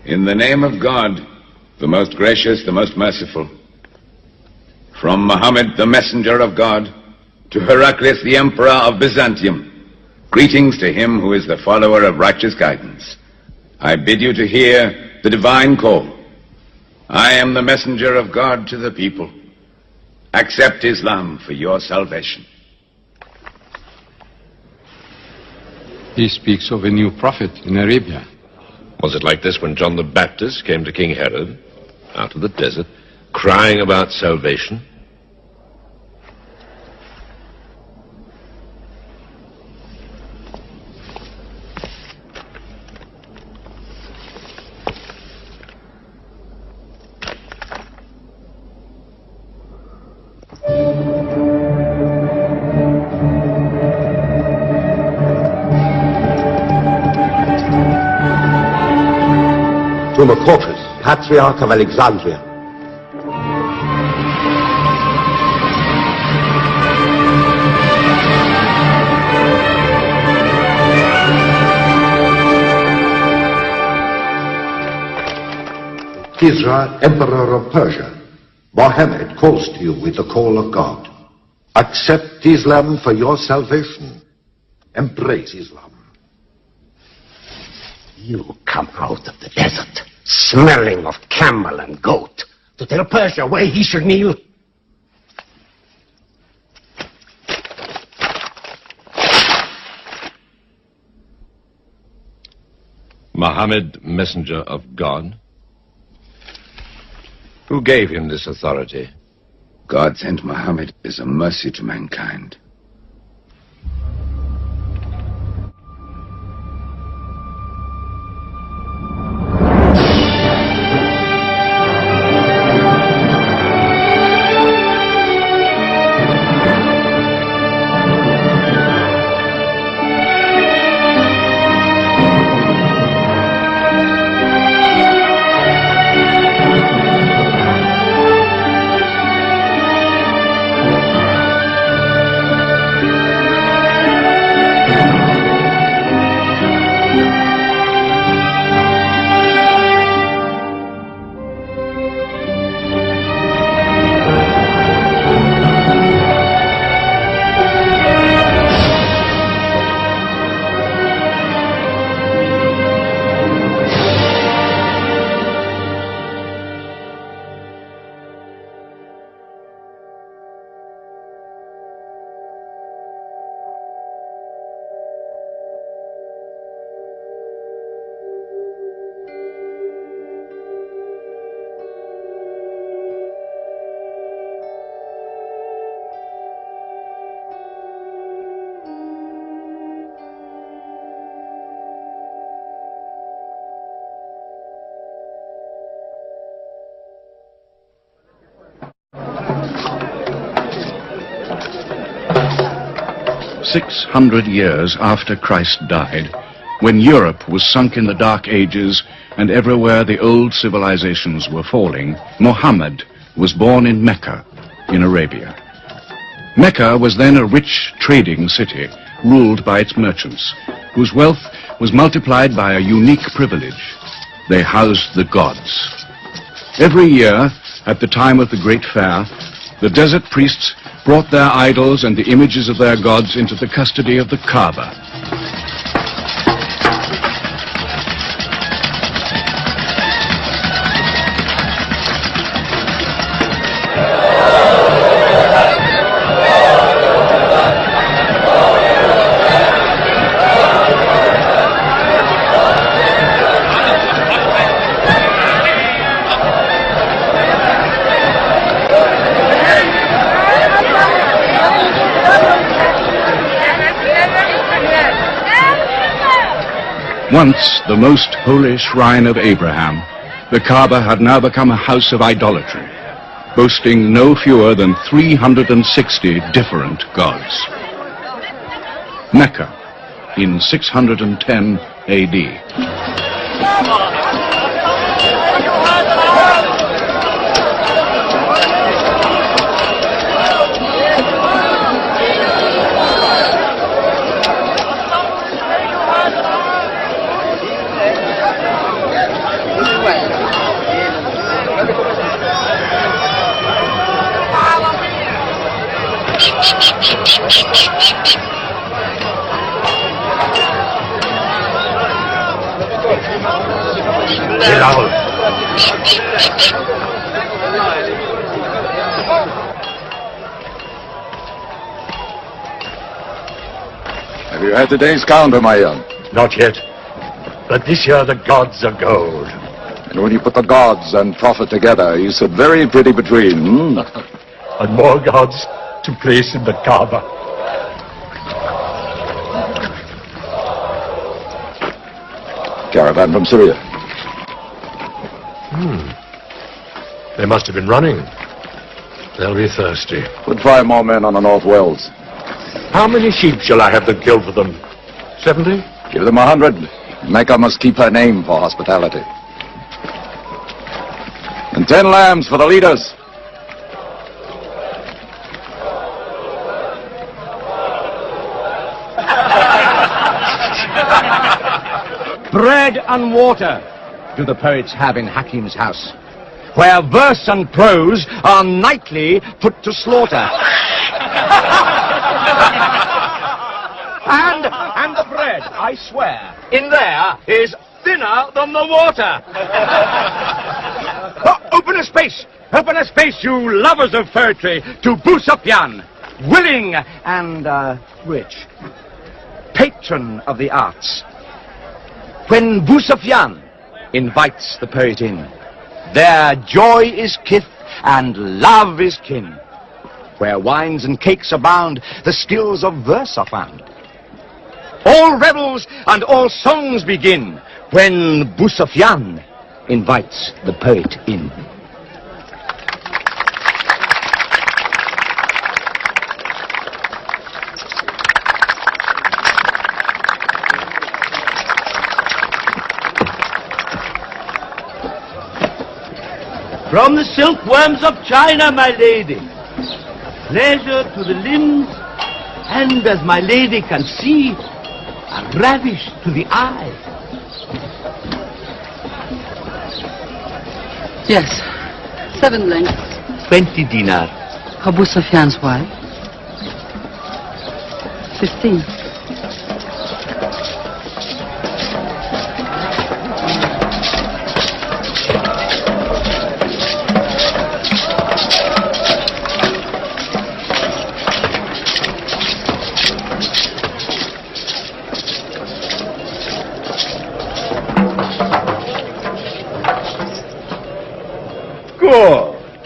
In the name of God, the most gracious, the most merciful, from Muhammad, the messenger of God, to Heraclius, the emperor of Byzantium, greetings to him who is the follower of righteous guidance. I bid you to hear the divine call. I am the messenger of God to the people. Accept Islam for your salvation. He speaks of a new prophet in Arabia. Was it like this when John the Baptist came to King Herod, out of the desert, crying about salvation? To Macautus, Patriarch of Alexandria. Kisra, Emperor of Persia, Mohammed calls to you with the call of God. Accept Islam for your salvation. Embrace Islam. You come out of the desert, smelling of camel and goat, to tell Persia where he should kneel? Muhammad, messenger of God? Who gave him this authority? God sent Muhammad as a mercy to mankind. "600 years after Christ died, when Europe was sunk in the Dark Ages and everywhere the old civilizations were falling, Muhammad was born in Mecca, in Arabia. Mecca was then a rich trading city, ruled by its merchants, whose wealth was multiplied by a unique privilege. They housed the gods. Every year, at the time of the great fair, the desert priests brought their idols and the images of their gods into the custody of the Kaaba. Once the most holy shrine of Abraham, the Kaaba had now become a house of idolatry, boasting no fewer than 360 different gods. Mecca, in 610 AD. Have you had today's calendar, my young? Not yet. But this year the gods are gold. And when you put the gods and prophet together, you sit very pretty between, And more gods to place in the Kaaba. Caravan from Syria. They must have been running. They'll be thirsty. Put 5 more men on the North Wells. How many sheep shall I have to kill for them? 70? Give them 100. Mecca must keep her name for hospitality. And 10 lambs for the leaders. Bread and water do the poets have in Hakim's house, where verse and prose are nightly put to slaughter. And the bread, I swear, in there is thinner than the water. Open a space, you lovers of poetry, to Busapyan, willing and rich, patron of the arts. When Busapyan invites the poet in, there joy is kith and love is kin. Where wines and cakes abound, the skills of verse are found. All revels and all songs begin when Busapyan invites the poet in. From the silkworms of China, my lady, pleasure to the limbs, and as my lady can see, a ravish to the eye. Yes, 7 lengths. 20 dinar. Abu Sufyan's wife. 15.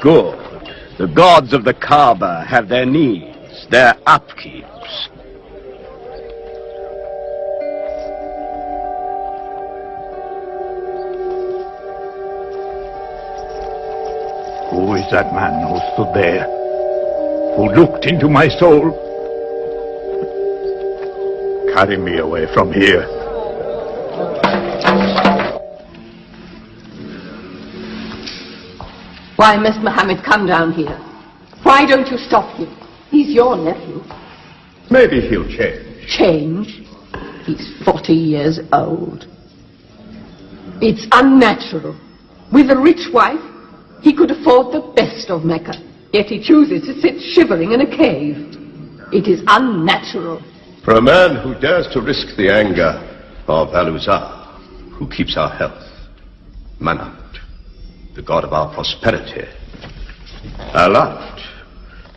Good. The gods of the Kaaba have their needs, their upkeeps. Who is that man who stood there? Who looked into my soul? Carry me away from here. Why must Muhammad come down here? Why don't you stop him? He's your nephew. Maybe he'll change. Change? He's 40 years old. It's unnatural. With a rich wife, he could afford the best of Mecca. Yet he chooses to sit shivering in a cave. It is unnatural. For a man who dares to risk the anger of Al-Uzza, who keeps our health, Manat, the god of our prosperity, Alat,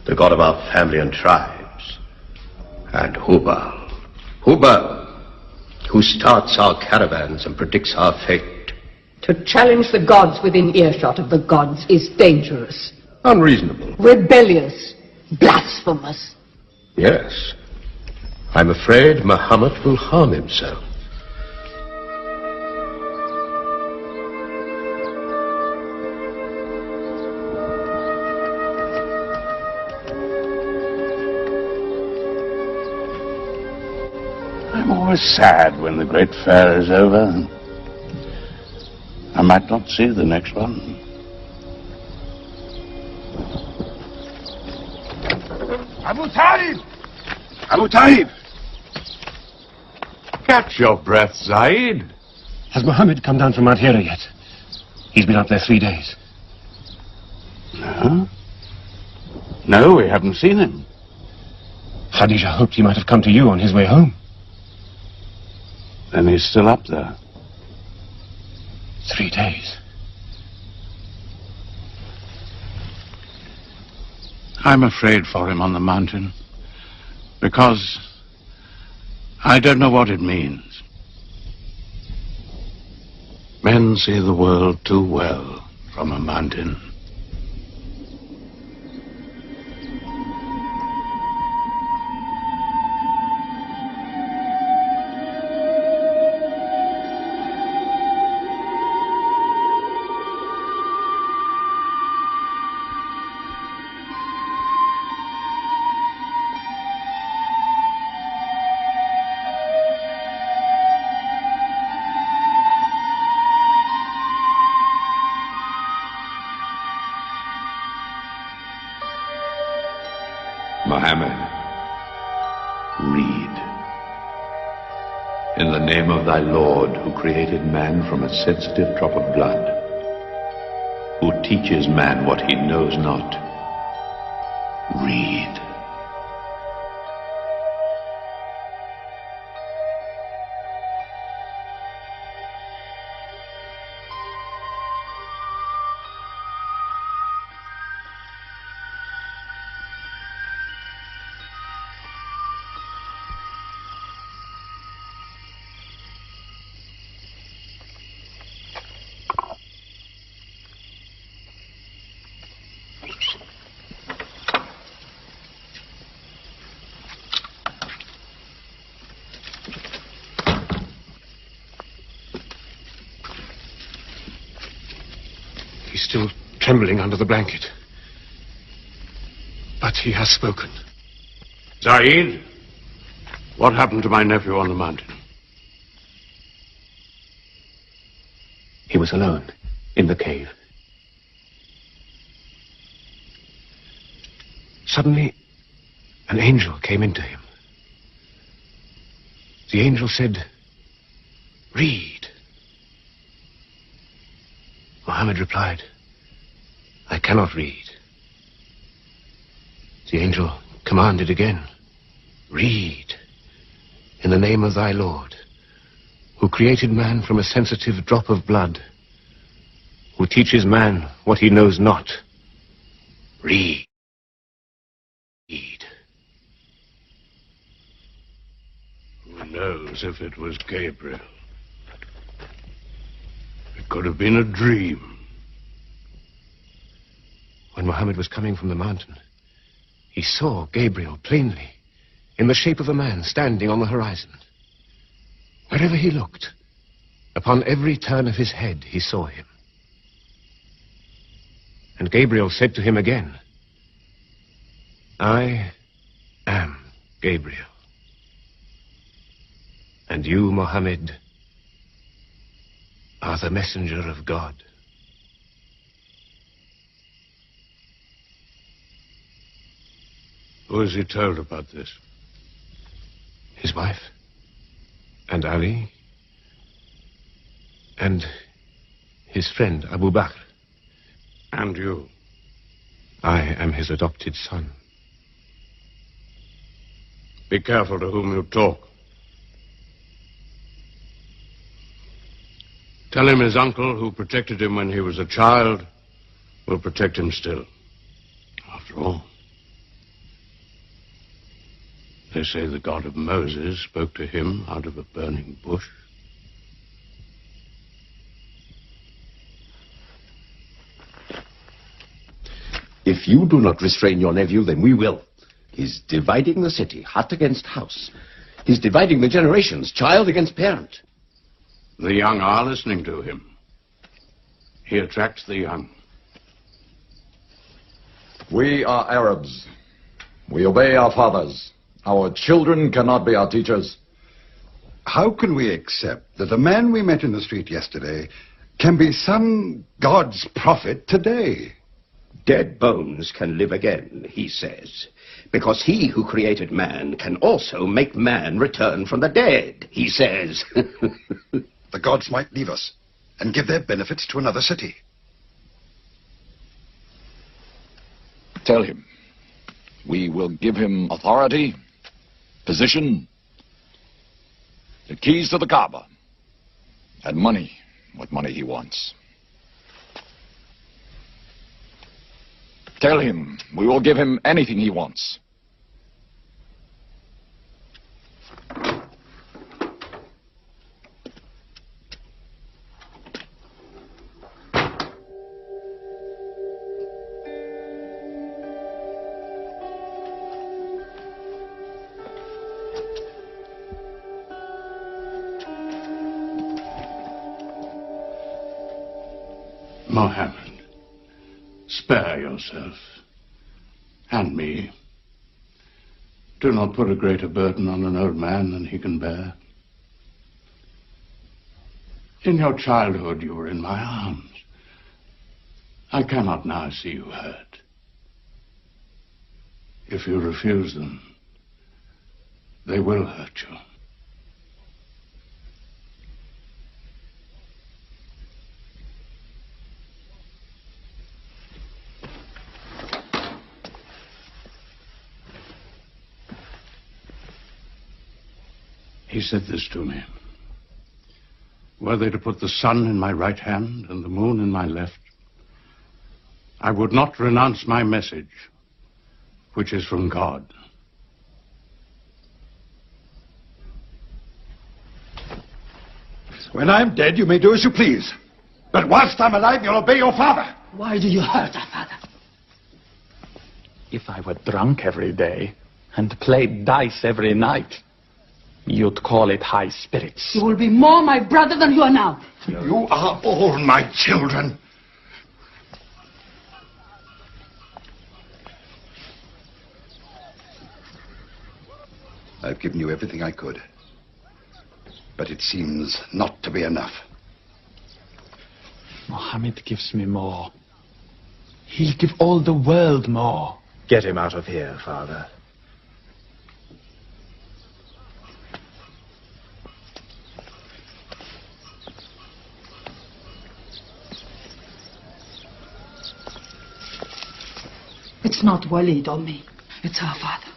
the god of our family and tribes, and Hubal, who starts our caravans and predicts our fate. To challenge the gods within earshot of the gods is dangerous. Unreasonable. Rebellious. Blasphemous. Yes. I'm afraid Muhammad will harm himself. I'm always sad when the great fair is over. I might not see the next one. Abu Talib! Abu Talib! Catch your breath, Zaid. Has Mohammed come down from Mount Hira yet? He's been up there 3 days. No? No, we haven't seen him. Khadija hoped he might have come to you on his way home. Then he's still up there. 3 days. I'm afraid for him on the mountain, because I don't know what it means. Men see the world too well from a mountain. Muhammad, read. In the name of thy Lord, who created man from a sensitive drop of blood, who teaches man what he knows not, read. He's still trembling under the blanket. But he has spoken. Zaid, what happened to my nephew on the mountain? He was alone in the cave. Suddenly, an angel came into him. The angel said, "Read." Muhammad replied, "I cannot read." The angel commanded again, "Read, in the name of thy Lord, who created man from a sensitive drop of blood, who teaches man what he knows not. Read." Who knows if it was Gabriel? It could have been a dream. When Muhammad was coming from the mountain, he saw Gabriel plainly, in the shape of a man standing on the horizon. Wherever he looked, upon every turn of his head, he saw him. And Gabriel said to him again, "I am Gabriel. And you, Muhammad, are the messenger of God." Who has he told about this? His wife. And Ali. And his friend, Abu Bakr. And you? I am his adopted son. Be careful to whom you talk. Tell him his uncle, who protected him when he was a child, will protect him still. After all, they say the God of Moses spoke to him out of a burning bush. If you do not restrain your nephew, then we will. He's dividing the city, hut against house. He's dividing the generations, child against parent. The young are listening to him. He attracts the young. We are Arabs. We obey our fathers. Our children cannot be our teachers. How can we accept that the man we met in the street yesterday can be some God's prophet today? Dead bones can live again, he says, because he who created man can also make man return from the dead, he says. The gods might leave us and give their benefits to another city. Tell him. We will give him authority, position, the keys to the Kaaba, and money, what money he wants. Tell him we will give him anything he wants. Mohammed, spare yourself, and me. Do not put a greater burden on an old man than he can bear. In your childhood, you were in my arms. I cannot now see you hurt. If you refuse them, they will hurt you. He said this to me. Were they to put the sun in my right hand and the moon in my left, I would not renounce my message, which is from God. When I'm dead, you may do as you please. But whilst I'm alive, you'll obey your father. Why do you hurt our father? If I were drunk every day and played dice every night, you'd call it high spirits. You will be more my brother than you are now. You are all my children. I've given you everything I could. But it seems not to be enough. Mohammed gives me more. He'll give all the world more. Get him out of here, Father. It's not Walid or me. It's our father.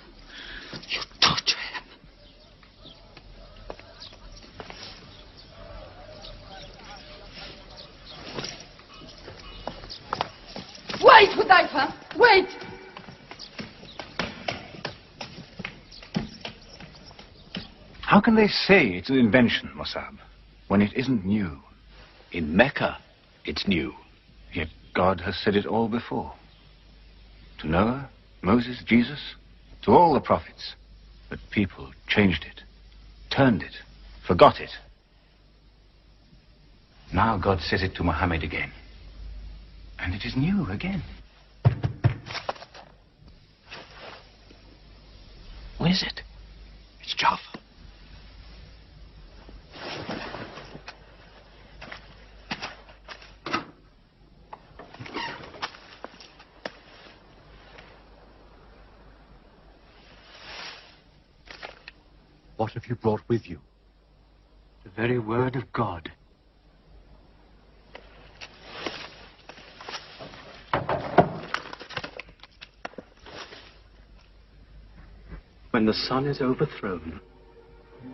You torture him. Wait, Hudayfa! Wait! How can they say it's an invention, Musab, when it isn't new? In Mecca, it's new. Yet God has said it all before. To Noah, Moses, Jesus, to all the prophets. But people changed it, turned it, forgot it. Now God says it to Muhammad again. And it is new again. Who is it? It's Jaffa. What have you brought with you? The very word of God. When the sun is overthrown,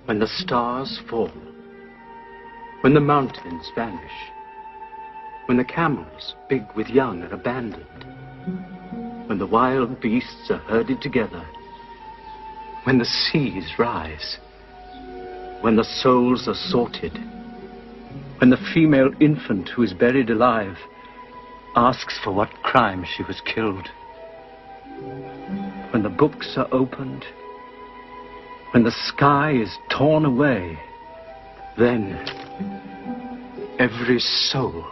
when the stars fall, when the mountains vanish, when the camels, big with young, are abandoned, when the wild beasts are herded together, when the seas rise, when the souls are sorted, when the female infant who is buried alive asks for what crime she was killed, when the books are opened, when the sky is torn away, then every soul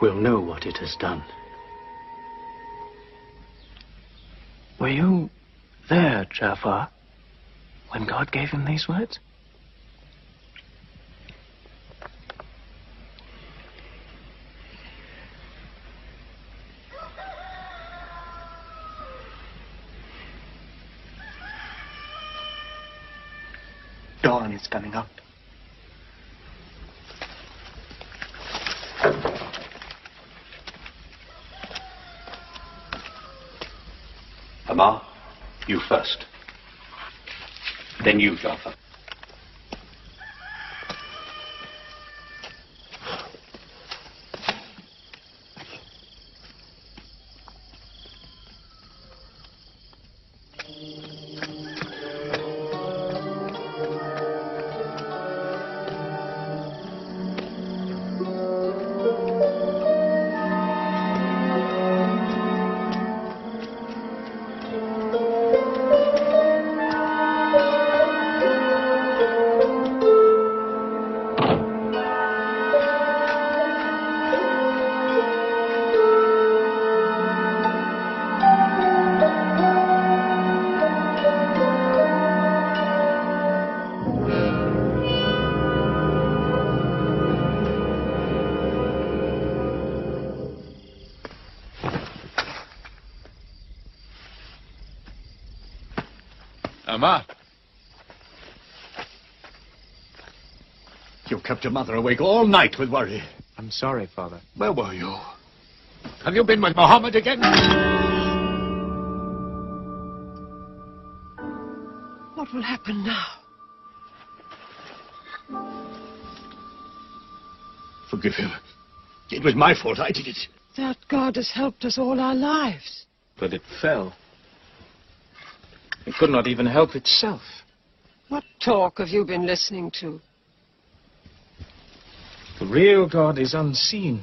will know what it has done. Were you there, Jafar, when God gave him these words? Dawn is coming up. Amar, you first. Then you, Jafar. Amar. You kept your mother awake all night with worry. I'm sorry, Father. Where were you? Have you been with Muhammad again? What will happen now? Forgive him. It was my fault. I did it. That God has helped us all our lives. But it fell. It could not even help itself. What talk have you been listening to? The real God is unseen.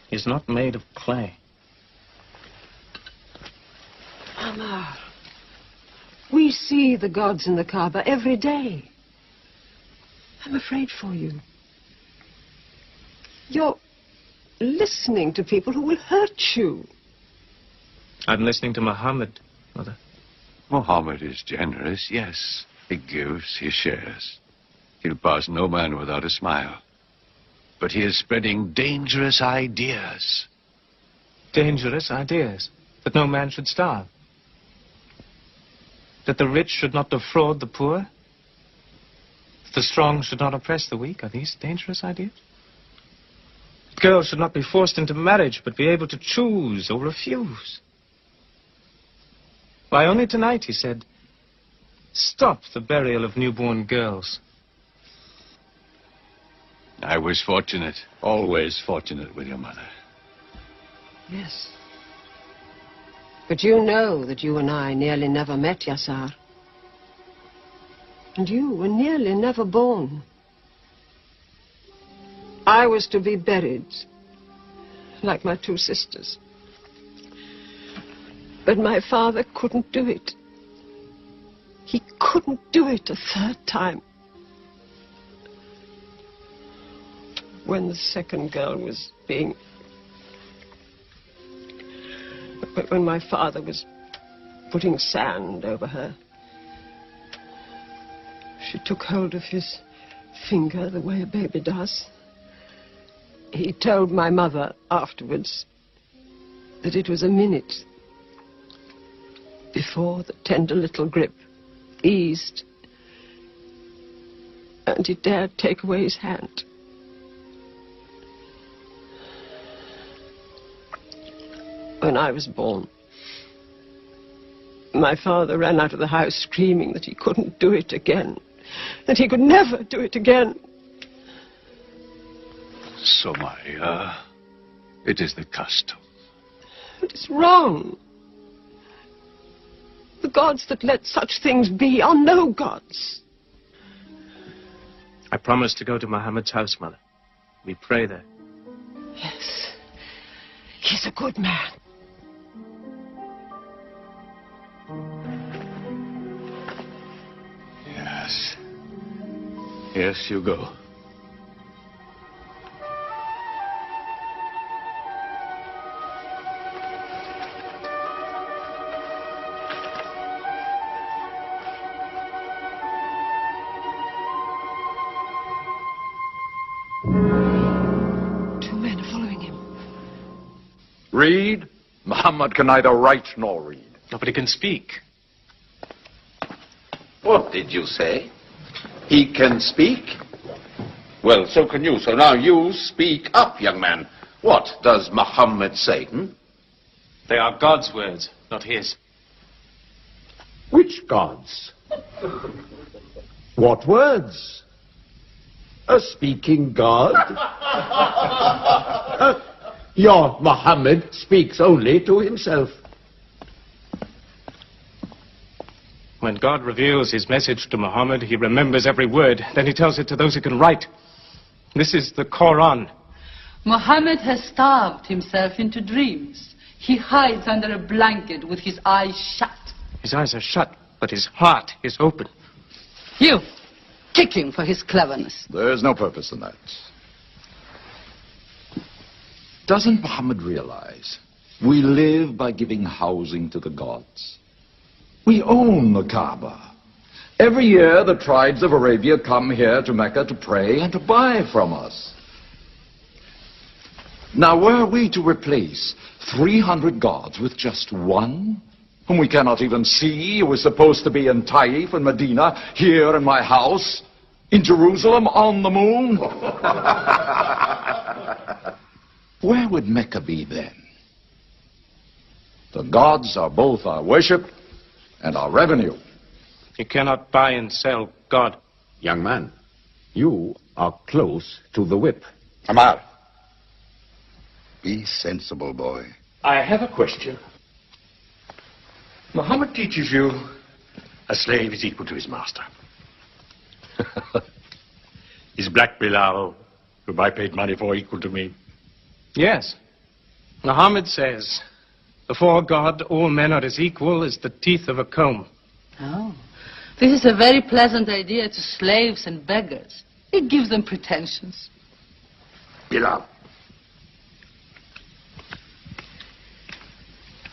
He is not made of clay. Amar, we see the gods in the Kaaba every day. I'm afraid for you. You're listening to people who will hurt you. I'm listening to Muhammad, Mother. Muhammad is generous, yes. He gives, he shares. He'll pass no man without a smile. But he is spreading dangerous ideas. Dangerous ideas? That no man should starve? That the rich should not defraud the poor? That the strong should not oppress the weak? Are these dangerous ideas? That girls should not be forced into marriage, but be able to choose or refuse? Why, only tonight he said, stop the burial of newborn girls. I was fortunate, always fortunate with your mother. Yes. But you know that you and I nearly never met, Yasar. And you were nearly never born. I was to be buried, like my two sisters. But my father couldn't do it. He couldn't do it a third time. When the second girl was being... When my father was putting sand over her, she took hold of his finger the way a baby does. He told my mother afterwards that it was a minute before the tender little grip eased and he dared take away his hand. When I was born, my father ran out of the house screaming that he couldn't do it again, that he could never do it again. So, it is the custom. But it's wrong. The gods that let such things be are no gods. I promised to go to Muhammad's house, Mother. We pray there. Yes. He's a good man. Yes. Yes, you go. Read? Muhammad can neither write nor read. Nobody can speak. What did you say? He can speak? Well, so can you. So now you speak up, young man. What does Muhammad say? They are God's words, not his. Which gods? What words? A speaking God? Your Muhammad speaks only to himself. When God reveals his message to Muhammad, he remembers every word. Then he tells it to those who can write. This is the Quran. Muhammad has starved himself into dreams. He hides under a blanket with his eyes shut. His eyes are shut, but his heart is open. You, kick him for his cleverness. There's no purpose in that. Doesn't Muhammad realize we live by giving housing to the gods? We own the Kaaba. Every year the tribes of Arabia come here to Mecca to pray and to buy from us. Now, were we to replace 300 gods with just one, whom we cannot even see, who is supposed to be in Taif and Medina, here in my house, in Jerusalem, on the moon? Where would Mecca be then? The gods are both our worship and our revenue. You cannot buy and sell God. Young man, you are close to the whip. Amar. Be sensible, boy. I have a question. Muhammad teaches you a slave is equal to his master. Is Black Bilal, whom I paid money for, equal to me? Yes. Muhammad says, before God, all men are as equal as the teeth of a comb. Oh, this is a very pleasant idea to slaves and beggars. It gives them pretensions. Bilal,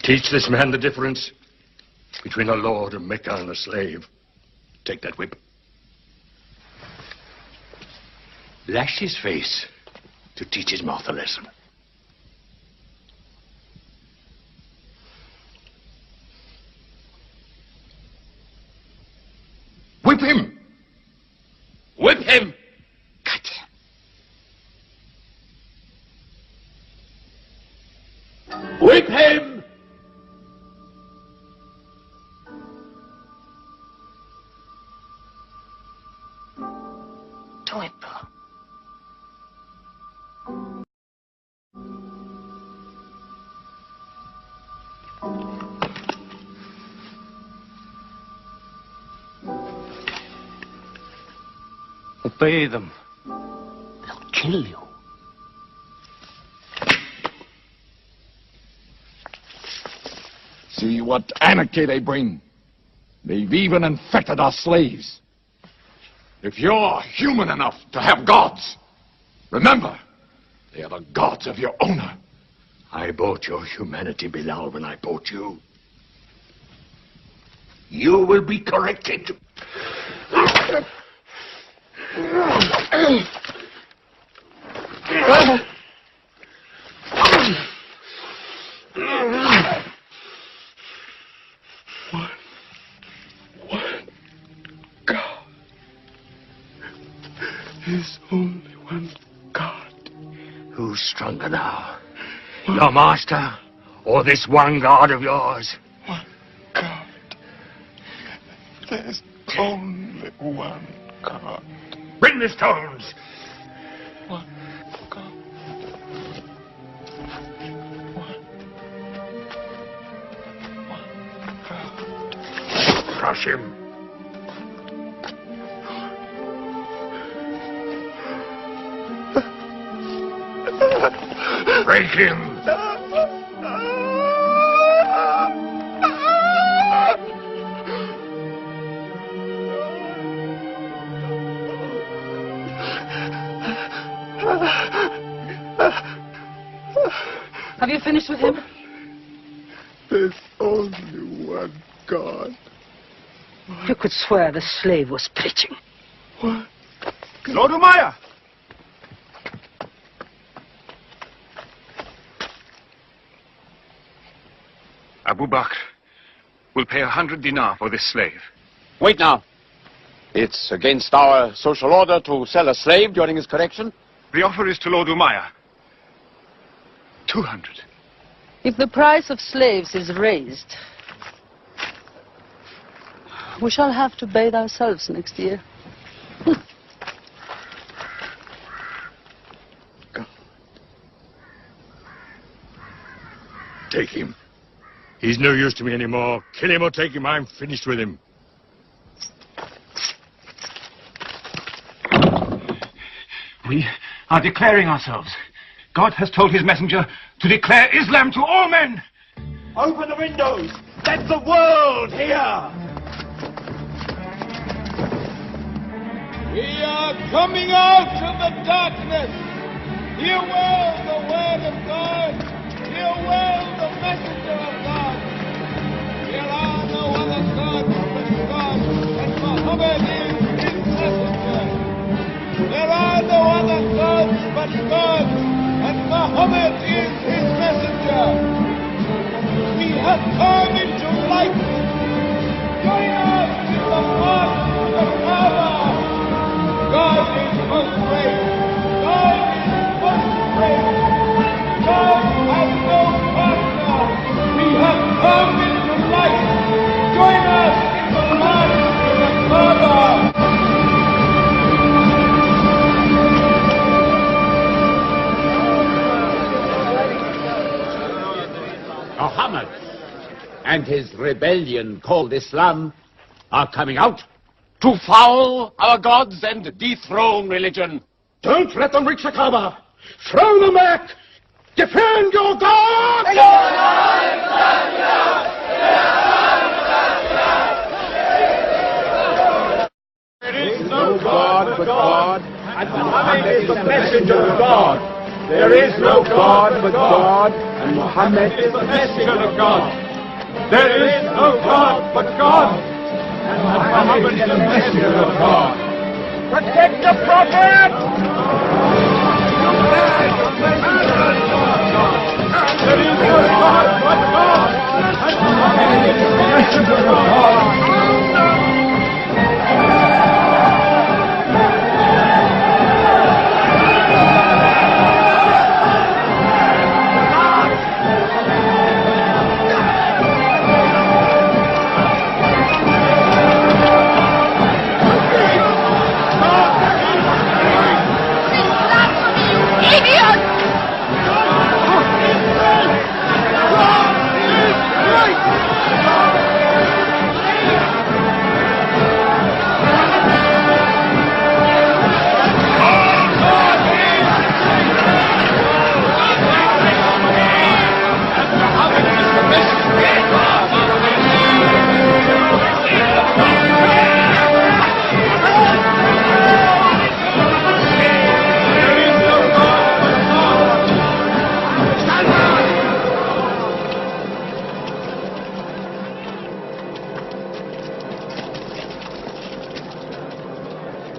teach this man the difference between a lord of Mecca and a slave. Take that whip. Lash his face to teach his mouth a lesson. Whip him! Whip him! Cut him! Whip him! Do it, Bill. Obey them. They'll kill you. See what anarchy they bring. They've even infected our slaves. If you're human enough to have gods, remember, they are the gods of your owner. I bought your humanity, Bilal, when I bought you. You will be corrected. There's only one God. Who's stronger now? Your master, or this one God of yours? One God. There's only one God. Bring the stones! One God. One God. Crush him. Break him. Have you finished with him? There's only one God. You could swear the slave was preaching. What? Lord Umayyah! Abu Bakr will pay 100 dinar for this slave. Wait now. It's against our social order to sell a slave during his correction. The offer is to Lord Umayyah. 200. If the price of slaves is raised, we shall have to bathe ourselves next year. Take him. He's no use to me anymore. Kill him or take him. I'm finished with him. We are declaring ourselves. God has told his messenger to declare Islam to all men. Open the windows. Let the world hear. We are coming out of the darkness. Hear well the word of God. Hear well the messenger of God. There are no other gods but God, and Muhammad is his messenger. There are no other gods but God, and Muhammad is his messenger. We have come into light. Join us in the march to the Kaaba. God is most great. God is most great. God has no partner. We have come into light. Join us in the march to the Kaaba. Muhammad and his rebellion called Islam are coming out to foul our gods and dethrone religion. Don't let them reach the Kaaba. Throw them back. Defend your God! There is no God but God, and Muhammad is the messenger of God. There is no God but God, and Muhammad is the messenger of God. There is no God but God, and Muhammad is the messenger of God. Protect the Prophet! There is no God but God, and Muhammad is the messenger of God.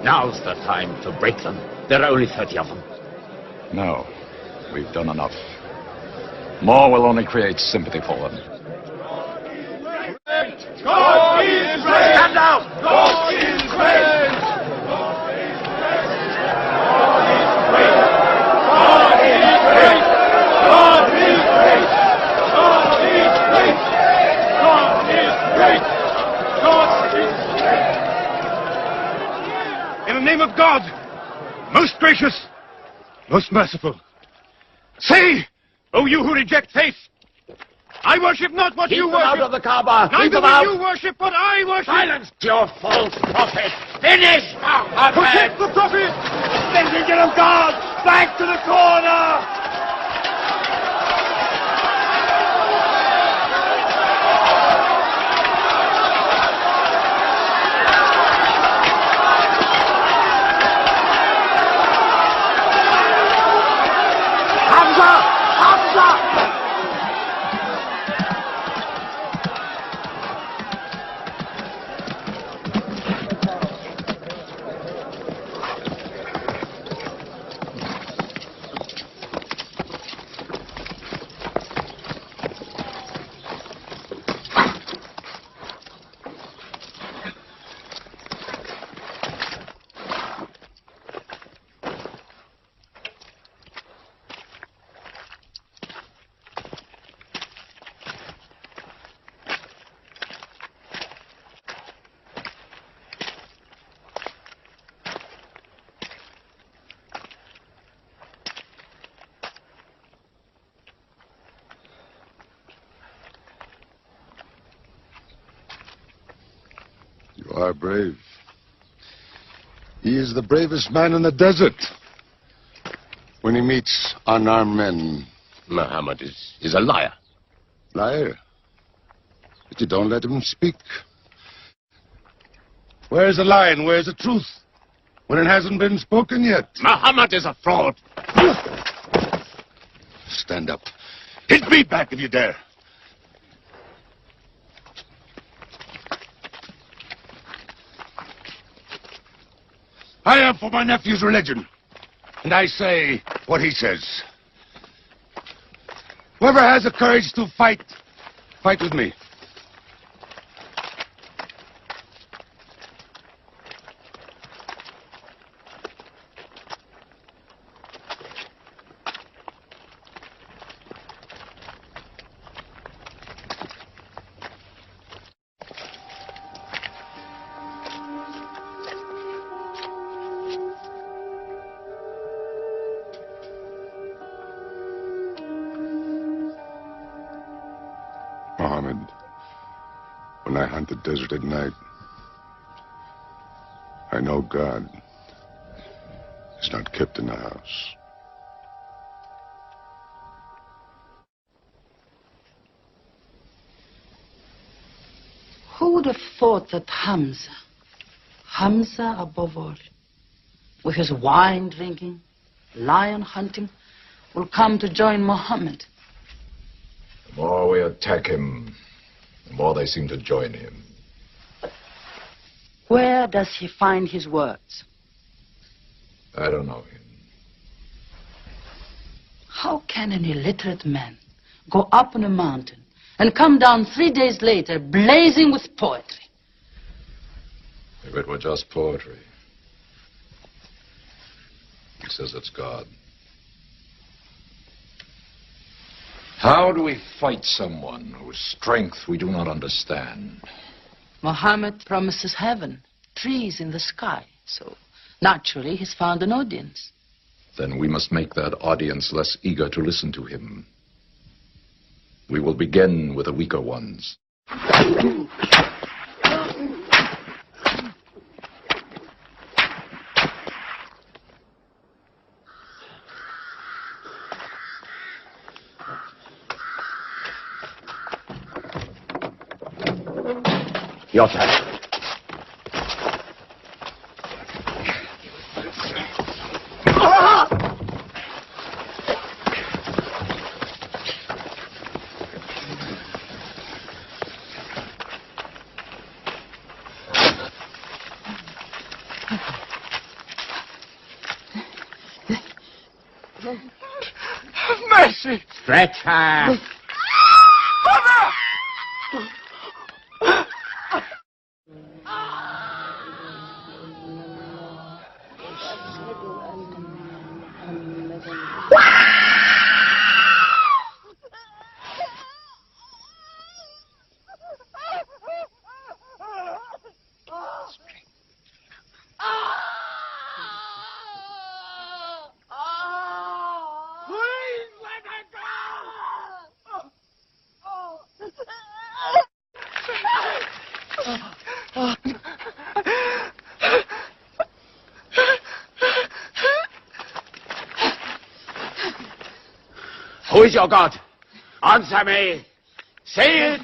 Now's the time to break them. There are only 30 of them. No, we've done enough. More will only create sympathy for them. God is great! Stand down! God is great! name of God, most gracious, most merciful, say, O you who reject faith, I worship not what you worship. Out of the Kaaba. Neither will you worship what I worship. Silence your false prophet. Finish, Muhammad. Protect the prophet. Messenger of God, back to the corner. You are brave. He is the bravest man in the desert. When he meets unarmed men. Muhammad is a liar. Liar? But you don't let him speak. Where's the lie and where's the truth? When it hasn't been spoken yet. Muhammad is a fraud. Stand up. Hit me back if you dare. I am for my nephew's religion, and I say what he says. Whoever has the courage to fight, fight with me. Muhammad, when I hunt the desert at night, I know God is not kept in the house. Who would have thought that Hamza above all, with his wine drinking, lion hunting, will come to join Muhammad? The more we attack him, the more they seem to join him. Where does he find his words? I don't know him. How can an illiterate man go up on a mountain and come down 3 days later blazing with poetry? If it were just poetry. He says it's God. How do we fight someone whose strength we do not understand? Muhammad promises heaven, trees in the sky, so naturally he's found an audience. Then we must make that audience less eager to listen to him. We will begin with the weaker ones. Your turn. Mercy! Stretch her. Who is your God? Answer me. Say it.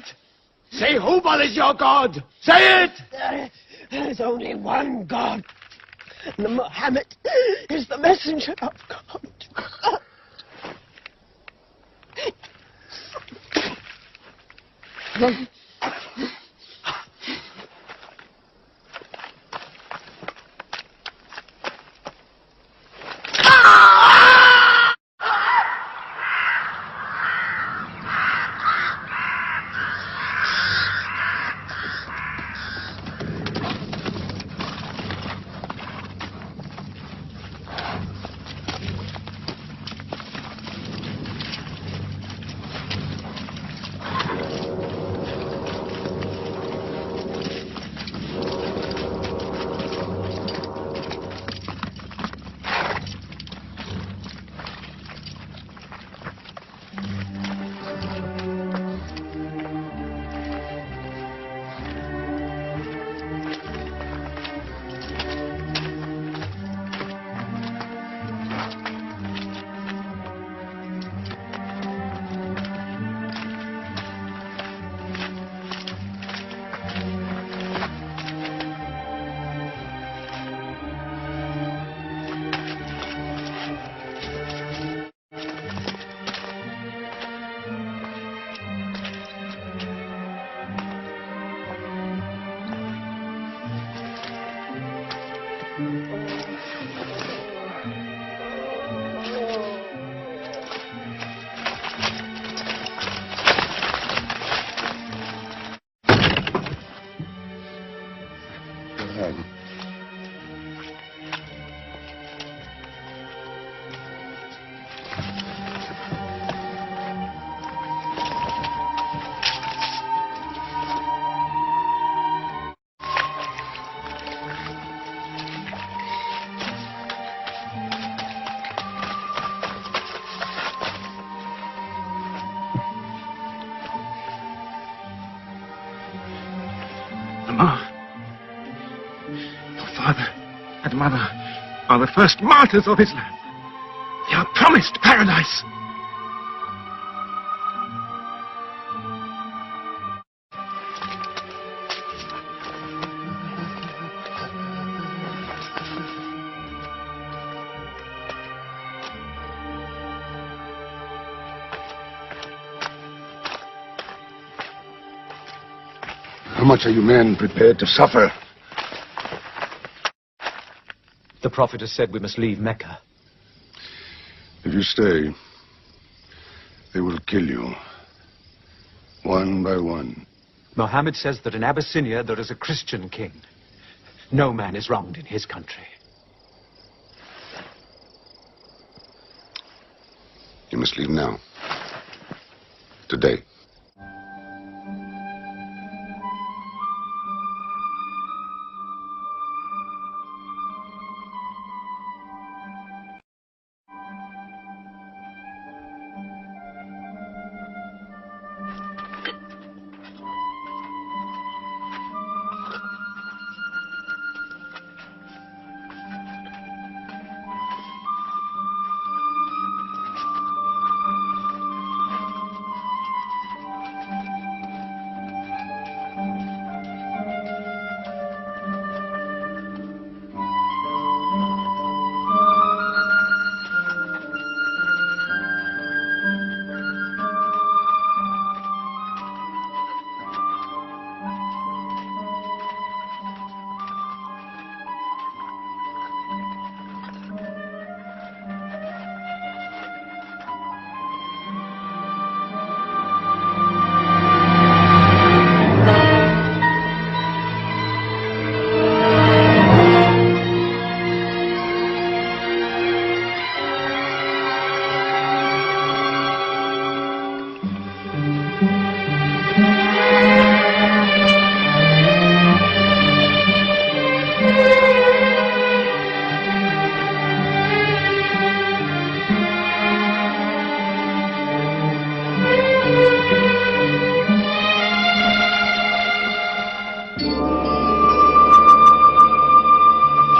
Say Hubal is your God. Say it. There is only one God. And Muhammad is the messenger of God. Your father and mother are the first martyrs of Islam. They are promised paradise. How much are you men prepared to suffer? The Prophet has said we must leave Mecca. If you stay, they will kill you. One by one. Mohammed says that in Abyssinia there is a Christian king. No man is wronged in his country. You must leave now. Today.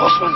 horseman.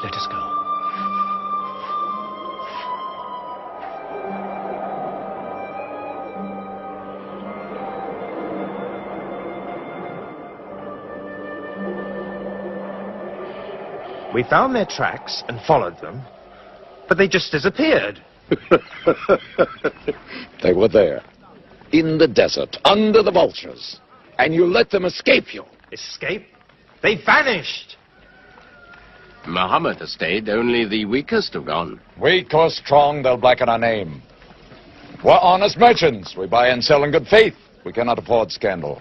Let us go. We found their tracks and followed them, but they just disappeared. They were there, in the desert, under the vultures, and you let them escape you. Escape? They vanished! Muhammad has stayed. Only the weakest have gone. Weak or strong, they'll blacken our name. We're honest merchants. We buy and sell in good faith. We cannot afford scandal.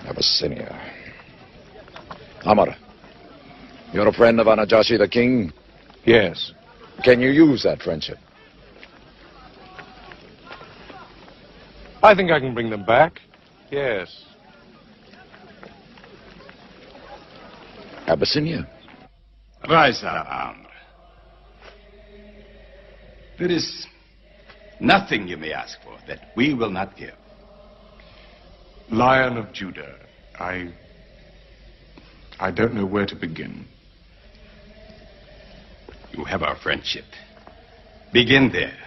Abyssinia. Amar, you're a friend of Anajashi the king? Yes. Can you use that friendship? I think I can bring them back. Yes. Abyssinia. Rise up. There is nothing you may ask for that we will not give. Lion of Judah, I don't know where to begin. You have our friendship. Begin there.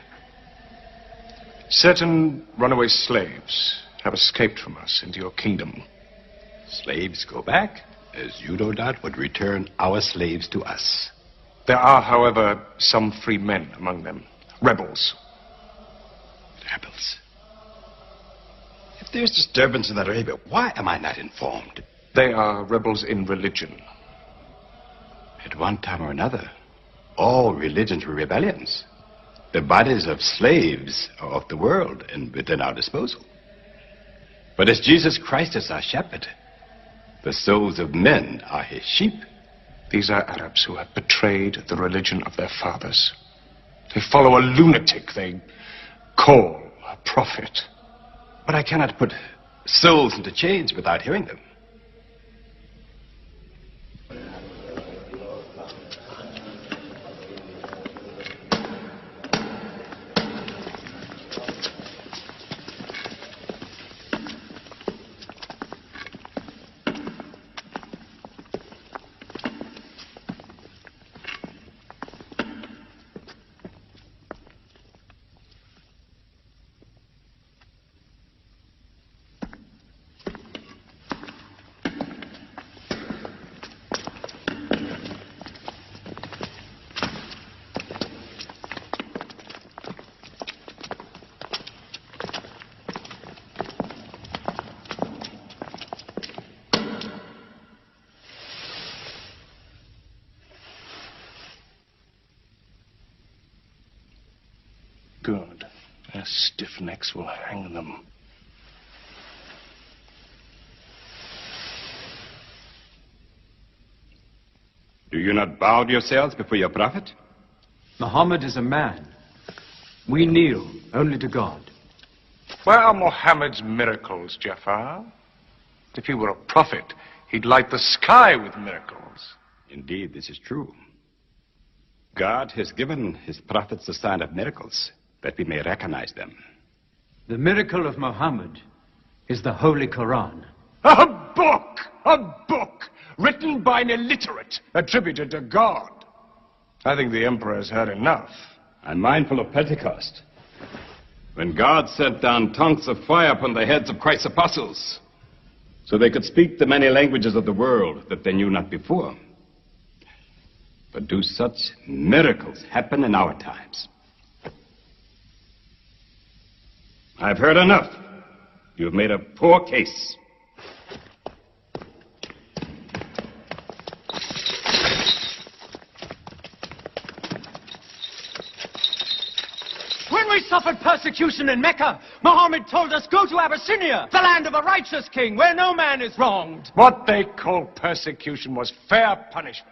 Certain runaway slaves have escaped from us into your kingdom. Slaves go back, as you no doubt would return our slaves to us. There are, however, some free men among them. Rebels. Rebels? If there's disturbance in Arabia, why am I not informed? They are rebels in religion. At one time or another, all religions were rebellions. The bodies of slaves are of the world and within our disposal. But as Jesus Christ is our shepherd, the souls of men are his sheep. These are Arabs who have betrayed the religion of their fathers. They follow a lunatic they call a prophet. But I cannot put souls into chains without hearing them. Good. Their stiff necks will hang them. Do you not bow yourselves before your prophet? Muhammad is a man. We kneel only to God. Where are Muhammad's miracles, Jafar? If he were a prophet, he'd light the sky with miracles. Indeed, this is true. God has given his prophets the sign of miracles, that we may recognize them. The miracle of Muhammad is the Holy Quran. A book! A book! Written by an illiterate, attributed to God. I think the emperor has had enough. I'm mindful of Pentecost, when God sent down tongues of fire upon the heads of Christ's apostles, so they could speak the many languages of the world that they knew not before. But do such miracles happen in our times? I've heard enough. You've made a poor case. When we suffered persecution in Mecca, Muhammad told us, go to Abyssinia, the land of a righteous king, where no man is wronged. What they called persecution was fair punishment.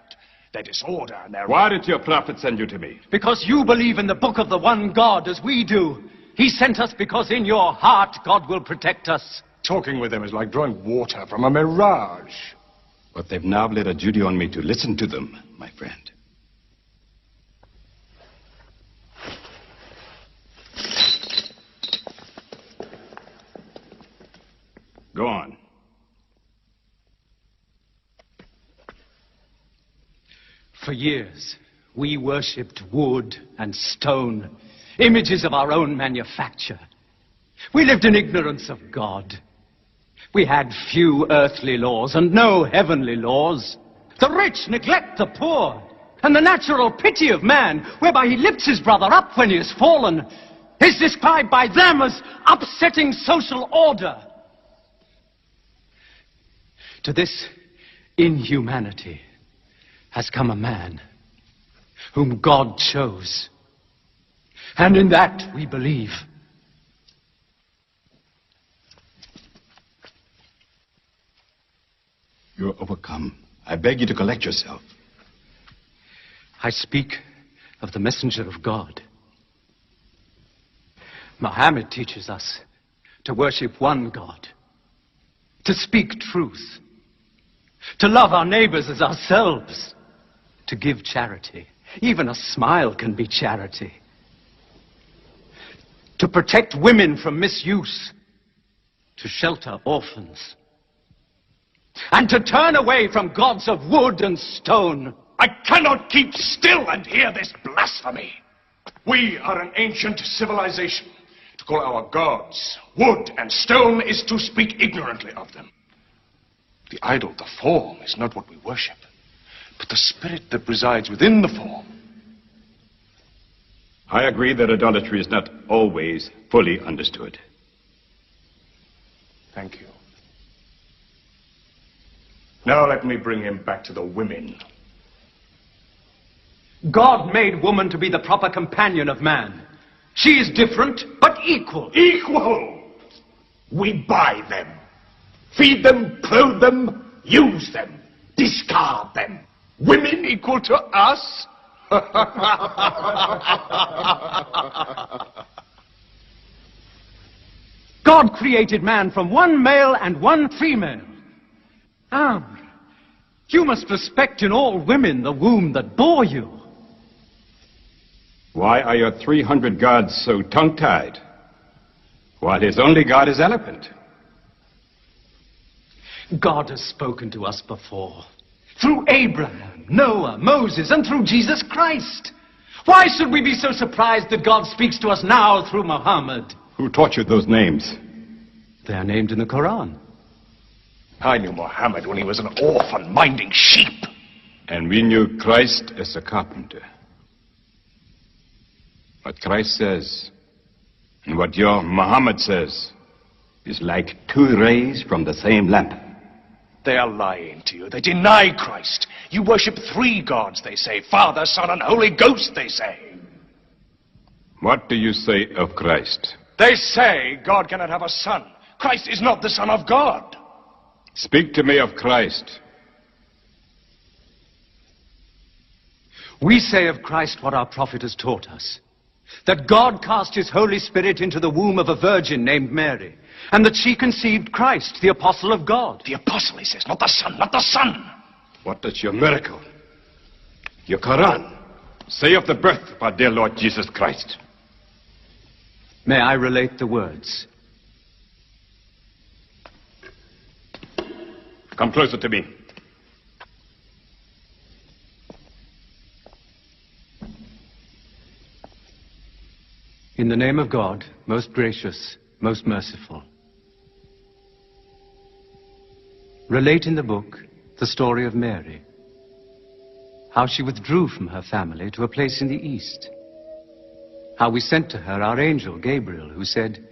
Their disorder and their... Why did your prophet send you to me? Because you believe in the book of the one God as we do. He sent us because in your heart God will protect us. Talking with them is like drawing water from a mirage. But they've now laid a duty on me to listen to them, my friend. Go on. For years, we worshipped wood and stone, images of our own manufacture. We lived in ignorance of God. We had few earthly laws and no heavenly laws. The rich neglect the poor, and the natural pity of man, whereby he lifts his brother up when he has fallen, is described by them as upsetting social order. To this inhumanity has come a man whom God chose. And in that we believe. You're overcome. I beg you to collect yourself. I speak of the messenger of God. Muhammad teaches us to worship one God, to speak truth, to love our neighbors as ourselves, to give charity. Even a smile can be charity. To protect women from misuse, to shelter orphans, and to turn away from gods of wood and stone. I cannot keep still and hear this blasphemy. We are an ancient civilization. To call our gods wood and stone is to speak ignorantly of them. The idol, the form, is not what we worship, but the spirit that resides within the form. I agree that idolatry is not always fully understood. Thank you. Now let me bring him back to the women. God made woman to be the proper companion of man. She is different, but equal. Equal! We buy them. Feed them, clothe them, use them, discard them. Women equal to us? God created man from one male and one female. You must respect in all women the womb that bore you. Why are your 300 gods so tongue-tied, while his only god is eloquent? God has spoken to us before, through Abraham, Noah, Moses, and through Jesus Christ. Why should we be so surprised that God speaks to us now through Muhammad? Who taught you those names? They are named in the Quran. I knew Muhammad when he was an orphan minding sheep. And we knew Christ as a carpenter. What Christ says and what your Muhammad says is like two rays from the same lamp. They are lying to you. They deny Christ. You worship three gods, they say. Father, Son, and Holy Ghost, they say. What do you say of Christ? They say God cannot have a son. Christ is not the Son of God. Speak to me of Christ. We say of Christ what our prophet has taught us. that God cast his Holy Spirit into the womb of a virgin named Mary, and that she conceived Christ, the apostle of God. The apostle, he says, not the son, not the son. What does your miracle, your Quran, say of the birth of our dear Lord Jesus Christ? May I relate the words? Come closer to me. In the name of God, most gracious, most merciful. Relate in the book the story of Mary, how she withdrew from her family to a place in the east, how we sent to her our angel Gabriel, who said,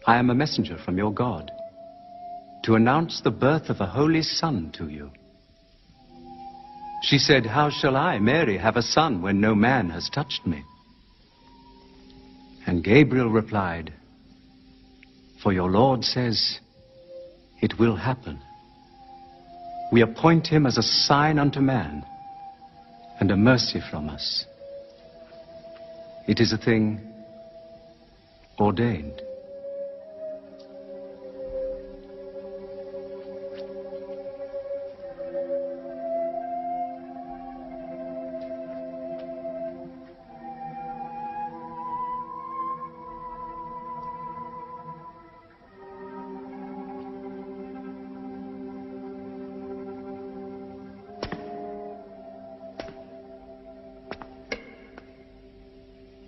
I am a messenger from your God, to announce the birth of a holy son to you. She said, how shall I, Mary, have a son when no man has touched me? And Gabriel replied, for your Lord says, it will happen. We appoint him as a sign unto man, and a mercy from us. It is a thing ordained.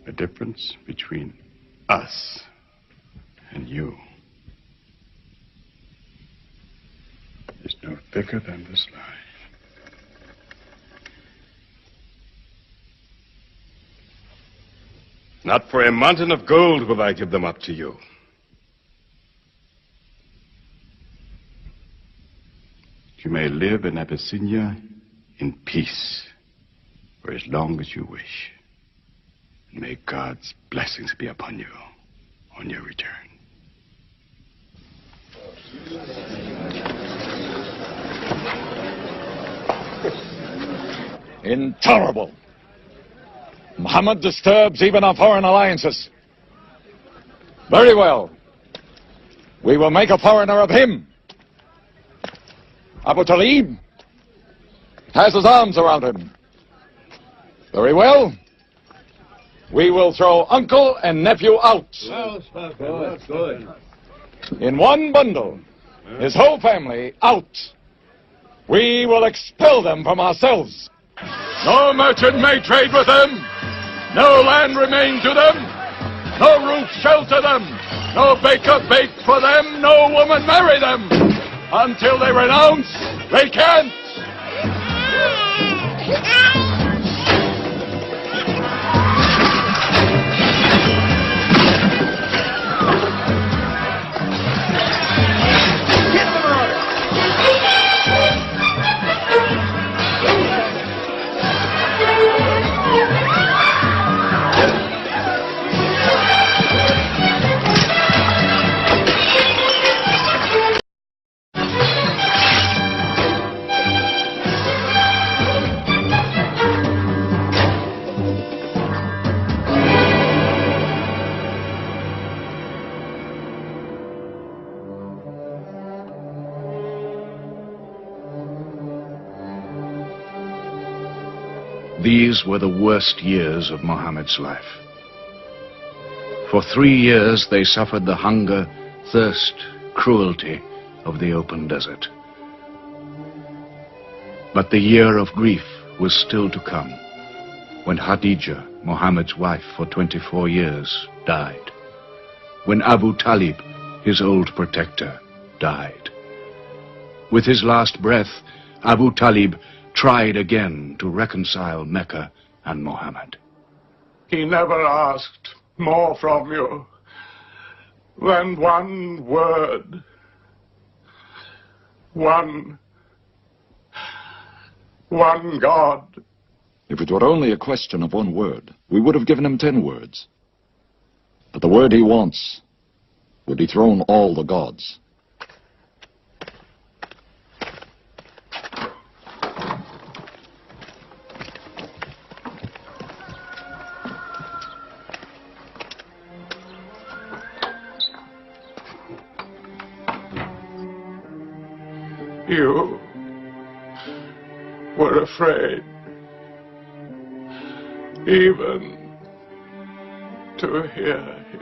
The difference between us and you is no thicker than this line. Not for a mountain of gold will I give them up to you. You may live in Abyssinia in peace for as long as you wish. May God's blessings be upon you on your return. Intolerable. Muhammad disturbs even our foreign alliances. Very well. We will make a foreigner of him. Abu Talib has his arms around him. Very well. We will throw uncle and nephew out. Good. In one bundle, his whole family out. We will expel them from ourselves. No merchant may trade with them. No land remain to them. No roof shelter them. No baker bake for them. No woman marry them. Until they renounce, they can't. These were the worst years of Muhammad's life. For 3 years they suffered the hunger, thirst, cruelty of the open desert. But the year of grief was still to come, when Khadija, Muhammad's wife for 24 years, died. When Abu Talib, his old protector, died. With his last breath, Abu Talib tried again to reconcile Mecca and Muhammad. He never asked more from you than one word. One God. If it were only a question of one word, we would have given him 10 words. But the word he wants would dethrone all the gods. You were afraid even to hear him.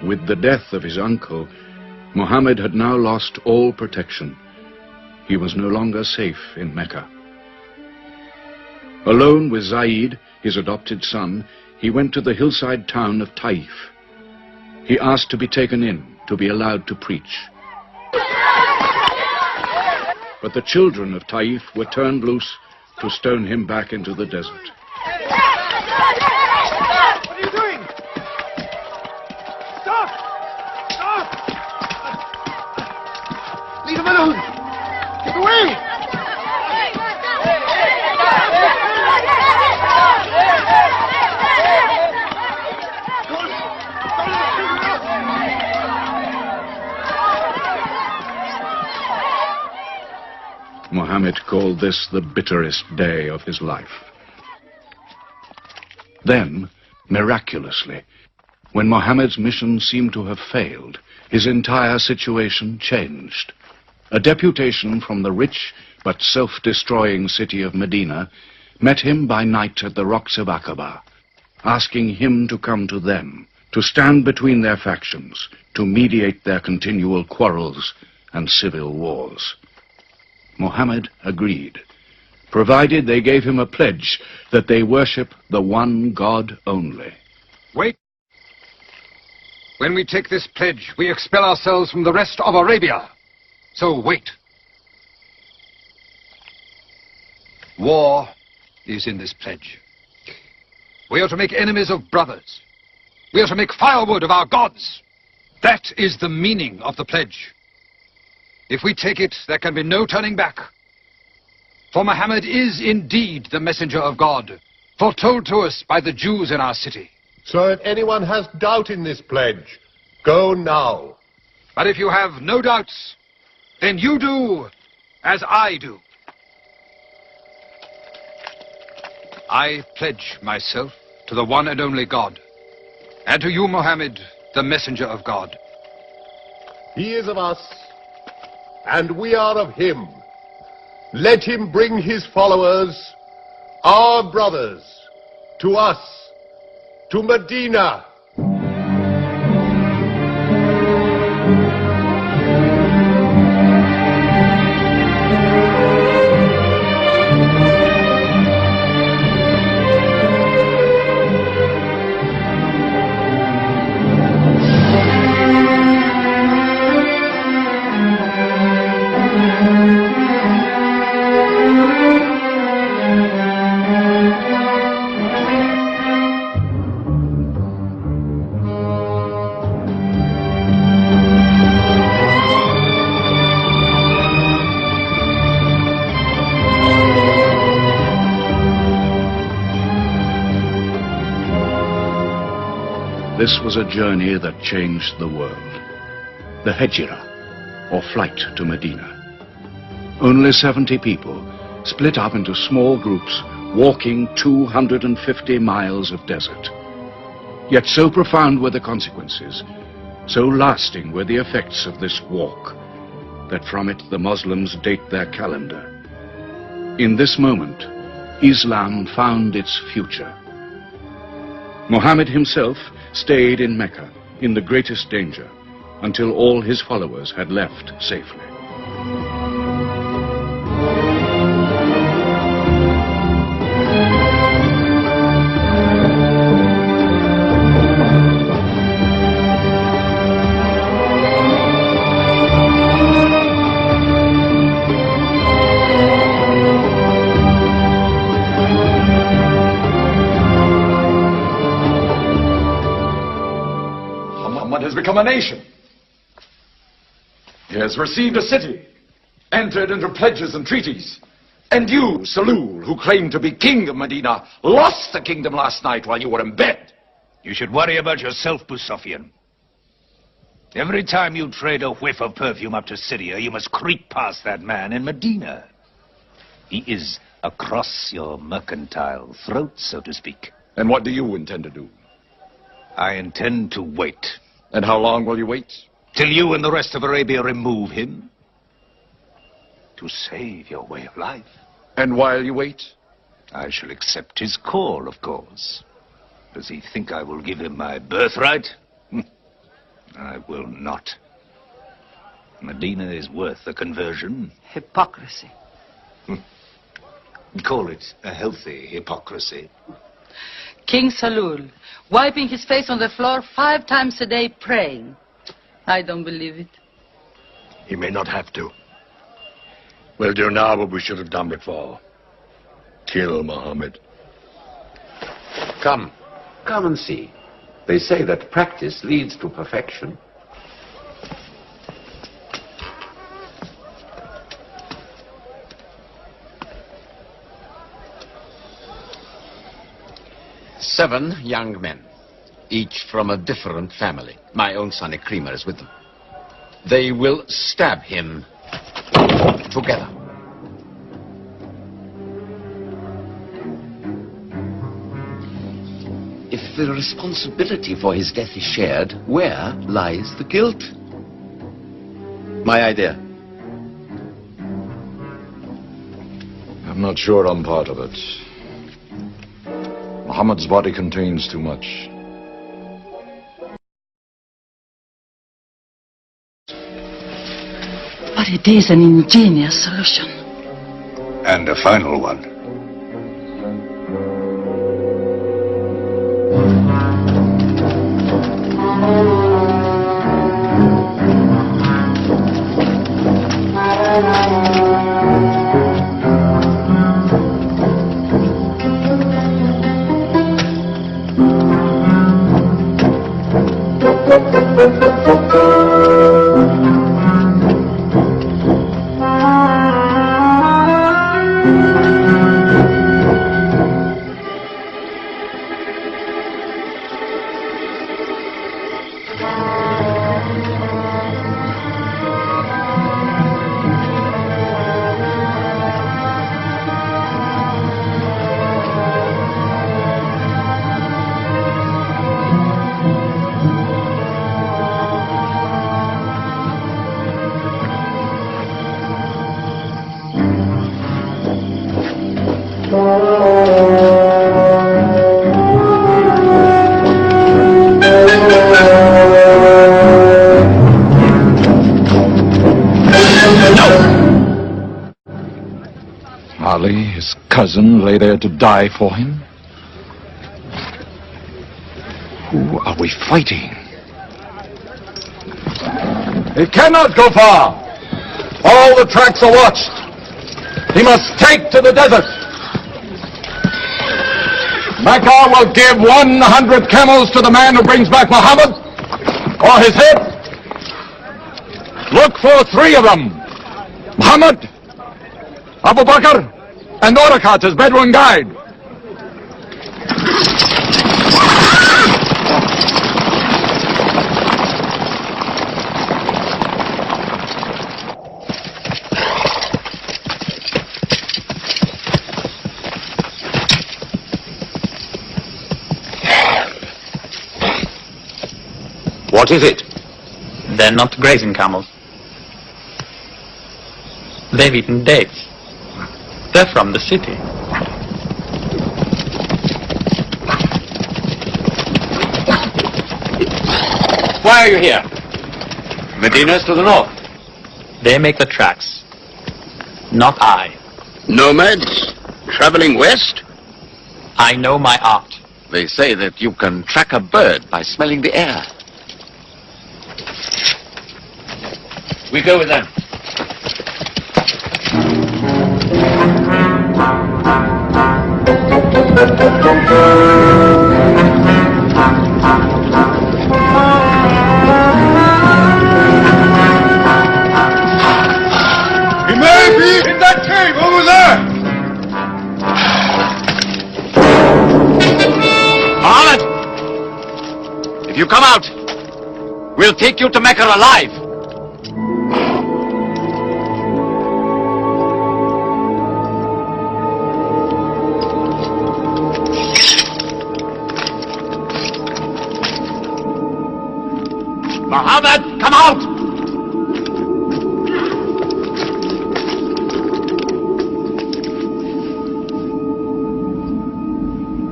With the death of his uncle, Muhammad had now lost all protection. He was no longer safe in Mecca. Alone with Zaid, his adopted son, he went to the hillside town of Taif. He asked to be taken in, to be allowed to preach. But the children of Taif were turned loose to stone him back into the desert. What are you doing? Stop! Stop! Leave him alone! Get away! Muhammad called this the bitterest day of his life. Then, miraculously, when Muhammad's mission seemed to have failed, his entire situation changed. A deputation from the rich but self-destroying city of Medina met him by night at the rocks of Aqaba, asking him to come to them, to stand between their factions, to mediate their continual quarrels and civil wars. Muhammad agreed, provided they gave him a pledge that they worship the one God only. Wait. When we take this pledge, we expel ourselves from the rest of Arabia. So wait. War is in this pledge. We are to make enemies of brothers. We are to make firewood of our gods. That is the meaning of the pledge. If we take it, there can be no turning back. For Muhammad is indeed the messenger of God, foretold to us by the Jews in our city. So if anyone has doubt in this pledge, go now. But if you have no doubts, then you do as I do. I pledge myself to the one and only God, and to you, Muhammad, the messenger of God. He is of us, and we are of him. Let him bring his followers, our brothers, to us, to Medina. This was a journey that changed the world. The Hijrah, or flight to Medina. Only 70 people, split up into small groups, walking 250 miles of desert. Yet so profound were the consequences, so lasting were the effects of this walk, that from it the Muslims date their calendar. In this moment, Islam found its future. Muhammad himself stayed in Mecca in the greatest danger until all his followers had left safely. Has become a nation. He has received a city, entered into pledges and treaties. And you, Salul, who claimed to be king of Medina, lost the kingdom last night while you were in bed. You should worry about yourself, Busufyan. Every time you trade a whiff of perfume up to Syria, you must creep past that man in Medina. He is across your mercantile throat, so to speak. And what do you intend to do? I intend to wait. And how long will you wait? Till you and the rest of Arabia remove him. To save your way of life. And while you wait? I shall accept his call, of course. Does he think I will give him my birthright? I will not. Medina is worth the conversion. Hypocrisy. Call it a healthy hypocrisy. King Salul, wiping his face on the floor 5 times a day, praying. I don't believe it. He may not have to. We'll do now what we should have done before. Kill Muhammad. Come and see. They say that practice leads to perfection. Seven young men, each from a different family. My own son Ikrimah is with them. They will stab him together. If the responsibility for his death is shared, where lies the guilt? My idea. I'm not sure I'm part of it. Muhammad's body contains too much. But it is an ingenious solution. And a final one. Ali, his cousin, lay there to die for him? Who are we fighting? He cannot go far. All the tracks are watched. He must take to the desert. Mecca will give 100 camels to the man who brings back Muhammad, or his head. Look for 3 of them. Muhammad, Abu Bakr, and Orakat as Bedouin guide. What is it? They're not grazing camels. They've eaten dates. They're from the city. Why are you here? Medina's to the north. They make the tracks. Not I. Nomads? Traveling west? I know my art. They say that you can track a bird by smelling the air. We go with them. He may be in that cave over there. Muhammad! If you come out, We'll take you to Mecca alive. Muhammad, come out!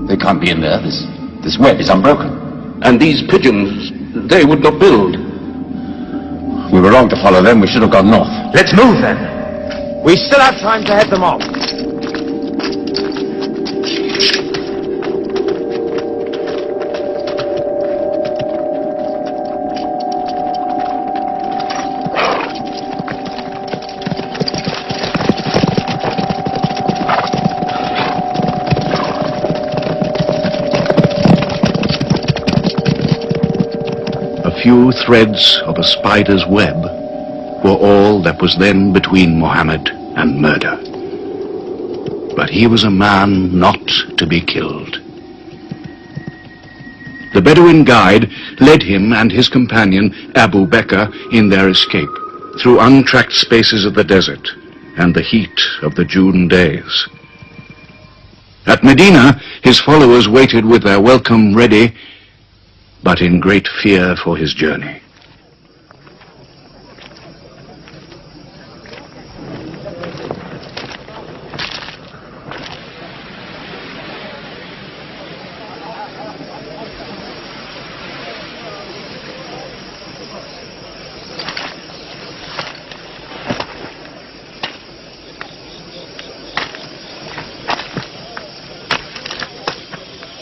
They can't be in there. This web is unbroken. And these pigeons, they would not build. We were wrong to follow them. We should have gone north. Let's move then. We still have time to head them off. Few threads of a spider's web were all that was then between Muhammad and murder. But he was a man not to be killed. The Bedouin guide led him and his companion Abu Bakr in their escape through untracked spaces of the desert and the heat of the June days. At Medina, his followers waited with their welcome ready, but in great fear for his journey.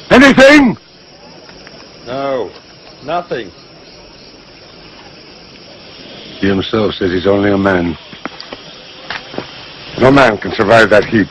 Anything? No, nothing. He himself says he's only a man. No man can survive that heat.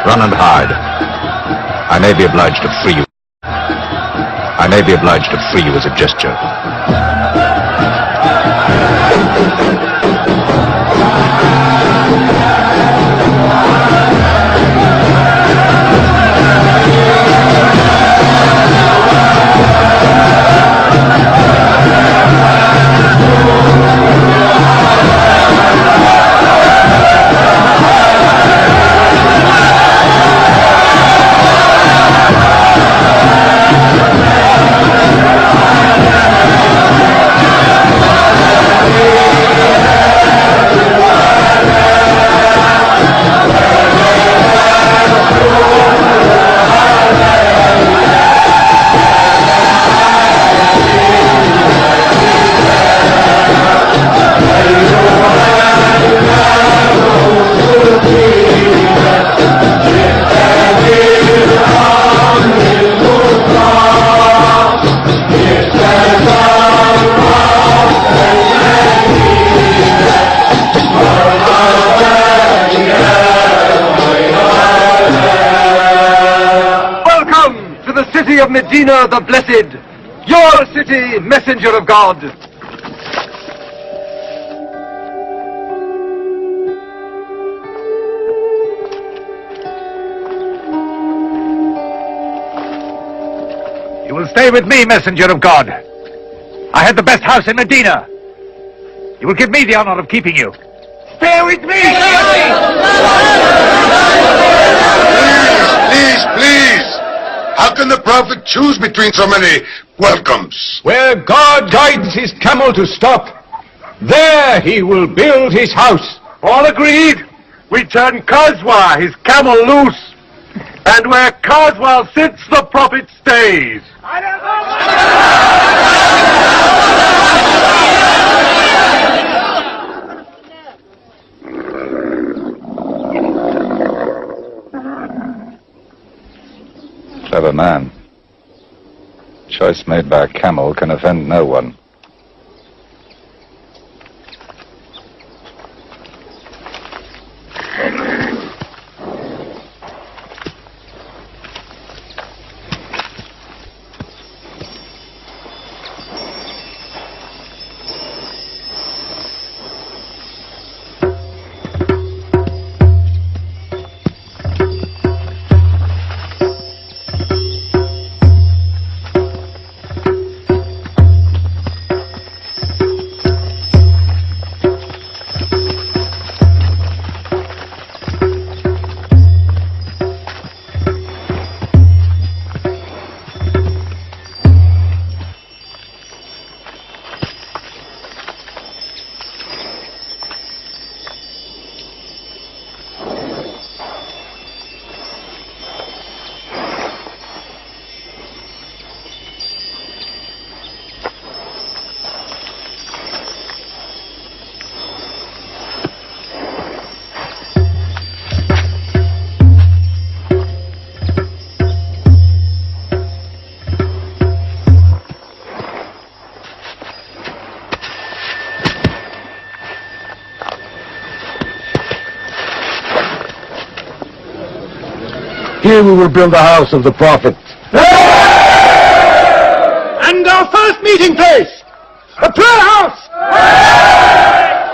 Run and hide. I may be obliged to free you. I may be obliged to free you as a gesture. Of Medina the Blessed, your city, messenger of God. You will stay with me, messenger of God. I had the best house in Medina. You will give me the honor of keeping you. Stay with me! Please, please, please! How can the Prophet choose between so many welcomes? Where God guides his camel to stop, there he will build his house. All agreed. We turn Kazwa, his camel, loose. And where Kazwa sits, the Prophet stays. Clever man. Choice made by a camel can offend no one. Here we will build the house of the Prophet. And our first meeting place, a prayer house.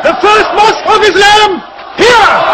The first mosque of Islam, here.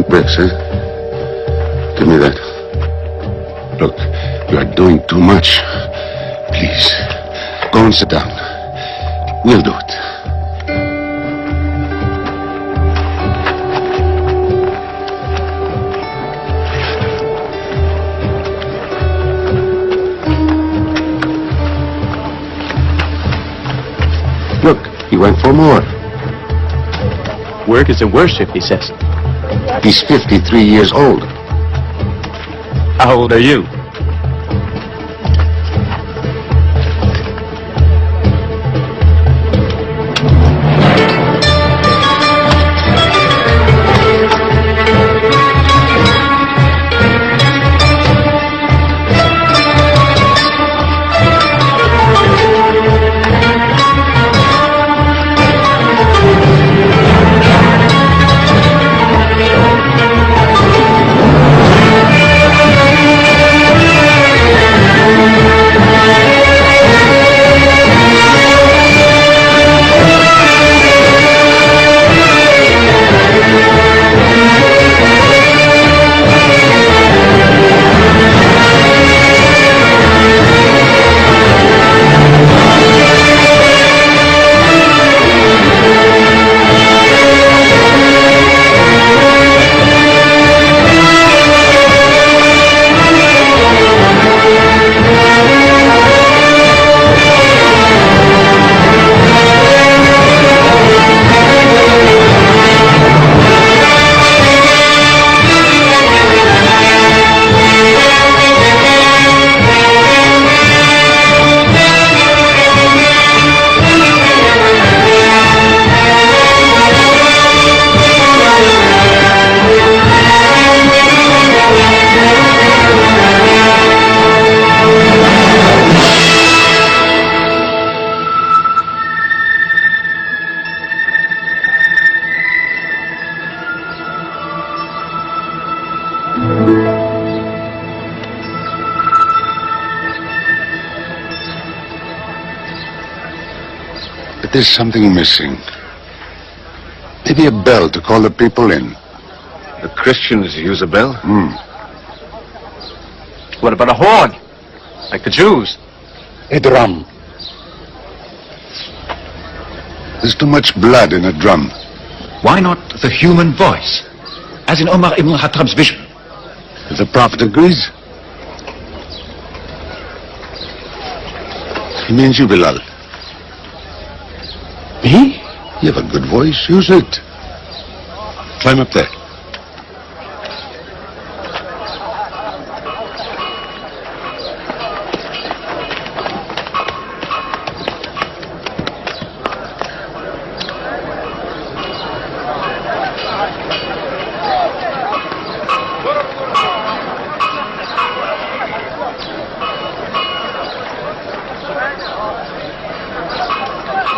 Bricks, huh? Give me that. Look, you are doing too much. Please, go and sit down. We'll do it. Look, he went for more. Work is a worship, he says. He's 53 years old. How old are you? there's something missing. Maybe a bell to call the people in. The Christians use a bell? What about a horn? Like the Jews? A drum. There's too much blood in a drum. Why not the human voice? As in Omar ibn Khattab's vision. If the Prophet agrees. He means you, Bilal. Me? You have a good voice. Use it. Climb up there.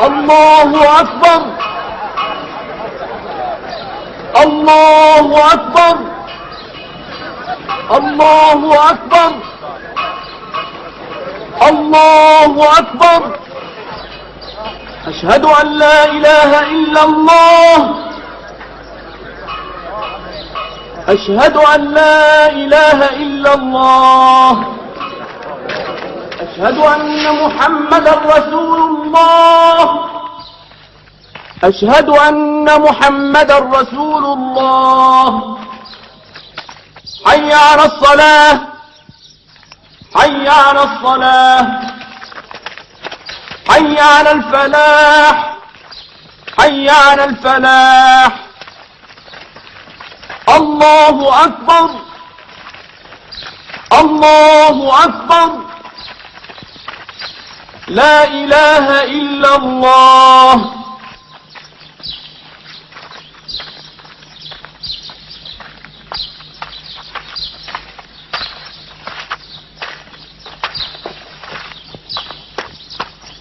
الله أكبر الله أكبر الله أكبر الله أكبر أشهد أن لا إله إلا الله أشهد أن لا إله إلا الله أشهد أن محمدا رسول الله أشهد أن محمدا رسول الله حي على الصلاة حي على الصلاة حي على الفلاح حي على الفلاح الله أكبر الله أكبر لا إله إلا الله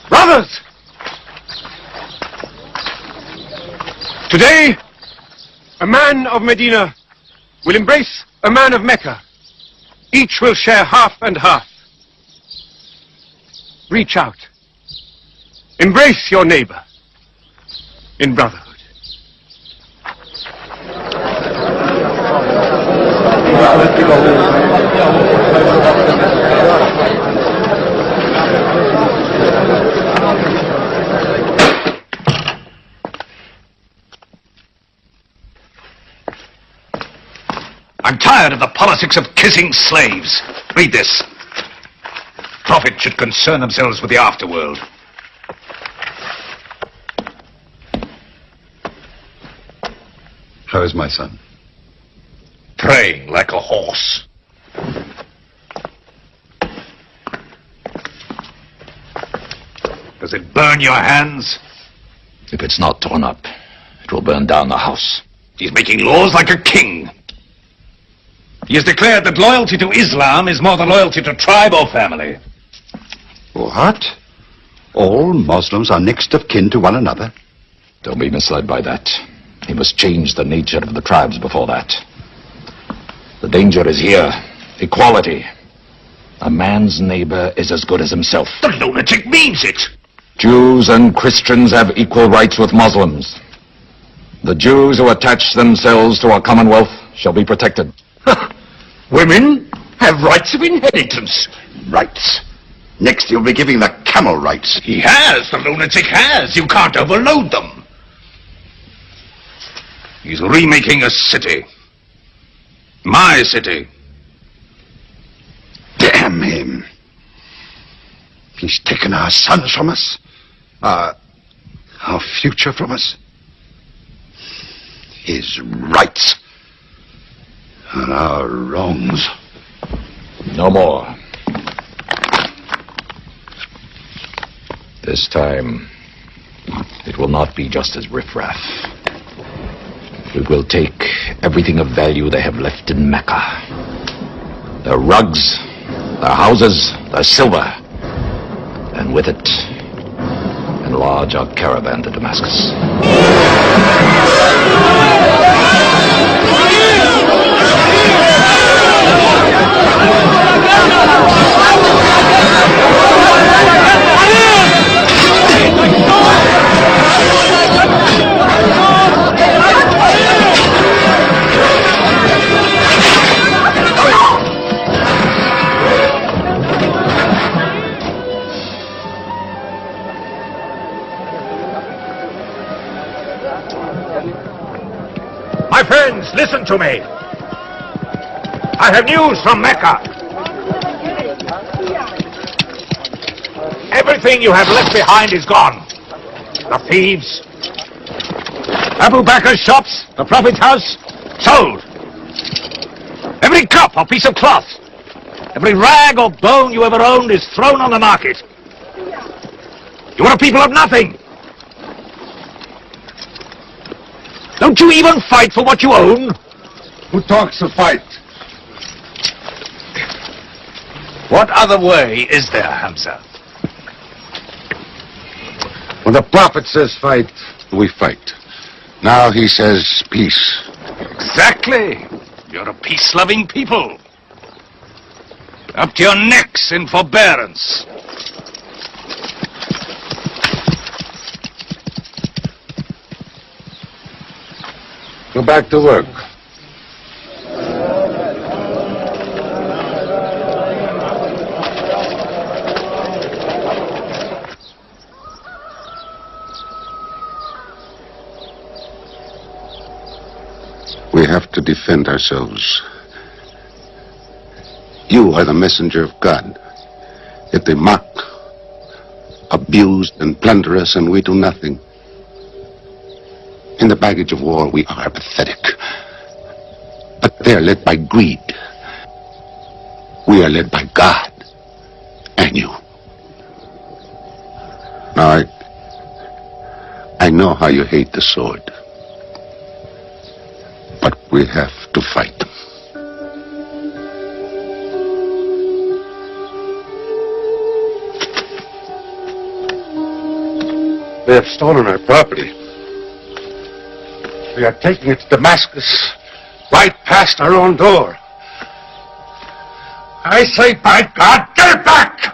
Brothers! Today, a man of Medina will embrace a man of Mecca. Each will share half and half. Reach out. Embrace your neighbor in brotherhood. I'm tired of the politics of kissing slaves. Read this. Prophets should concern themselves with the afterworld. How is my son? Praying like a horse. Does it burn your hands? If it's not torn up, it will burn down the house. He's making laws like a king. He has declared that loyalty to Islam is more than loyalty to tribe or family. What? All Muslims are next of kin to one another? Don't be misled by that. He must change the nature of the tribes before that. The danger is here. Equality. A man's neighbor is as good as himself. The lunatic means it. Jews and Christians have equal rights with Muslims. The Jews who attach themselves to our commonwealth shall be protected. Women have rights of inheritance. Rights? Next you'll be giving the camel rights. He has. The lunatic has. You can't overload them. He's remaking a city. My city. Damn him. He's taken our sons from us. Our future from us. His rights. And our wrongs. No more. This time, it will not be just as riffraff. We will take everything of value they have left in Mecca. Their rugs, their houses, their silver. And with it, enlarge our caravan to Damascus. listen to me. I have news from Mecca. Everything you have left behind is gone. The thieves, Abu Bakr's shops, the Prophet's house, sold. Every cup or piece of cloth, every rag or bone you ever owned is thrown on the market. You are a people of nothing. Don't you even fight for what you own? Who talks of fight? What other way is there, Hamza? When the Prophet says fight, we fight. Now he says peace. Exactly. You're a peace-loving people. Up to your necks in forbearance. Go back to work. We have to defend ourselves. You are the messenger of God. Yet they mock, abuse, and plunder us, and we do nothing. In the baggage of war, we are pathetic. But they are led by greed. We are led by God and you. Now, I know how you hate the sword. But we have to fight them. They have stolen our property. We are taking it to Damascus, right past our own door. I say, by God, get it back!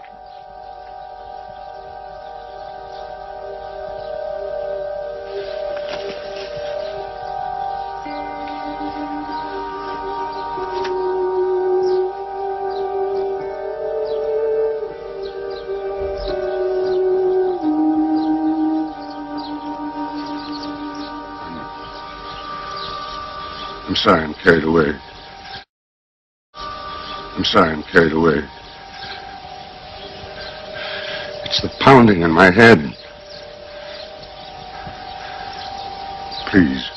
I'm sorry I'm carried away. I'm sorry I'm carried away. It's the pounding in my head. Please.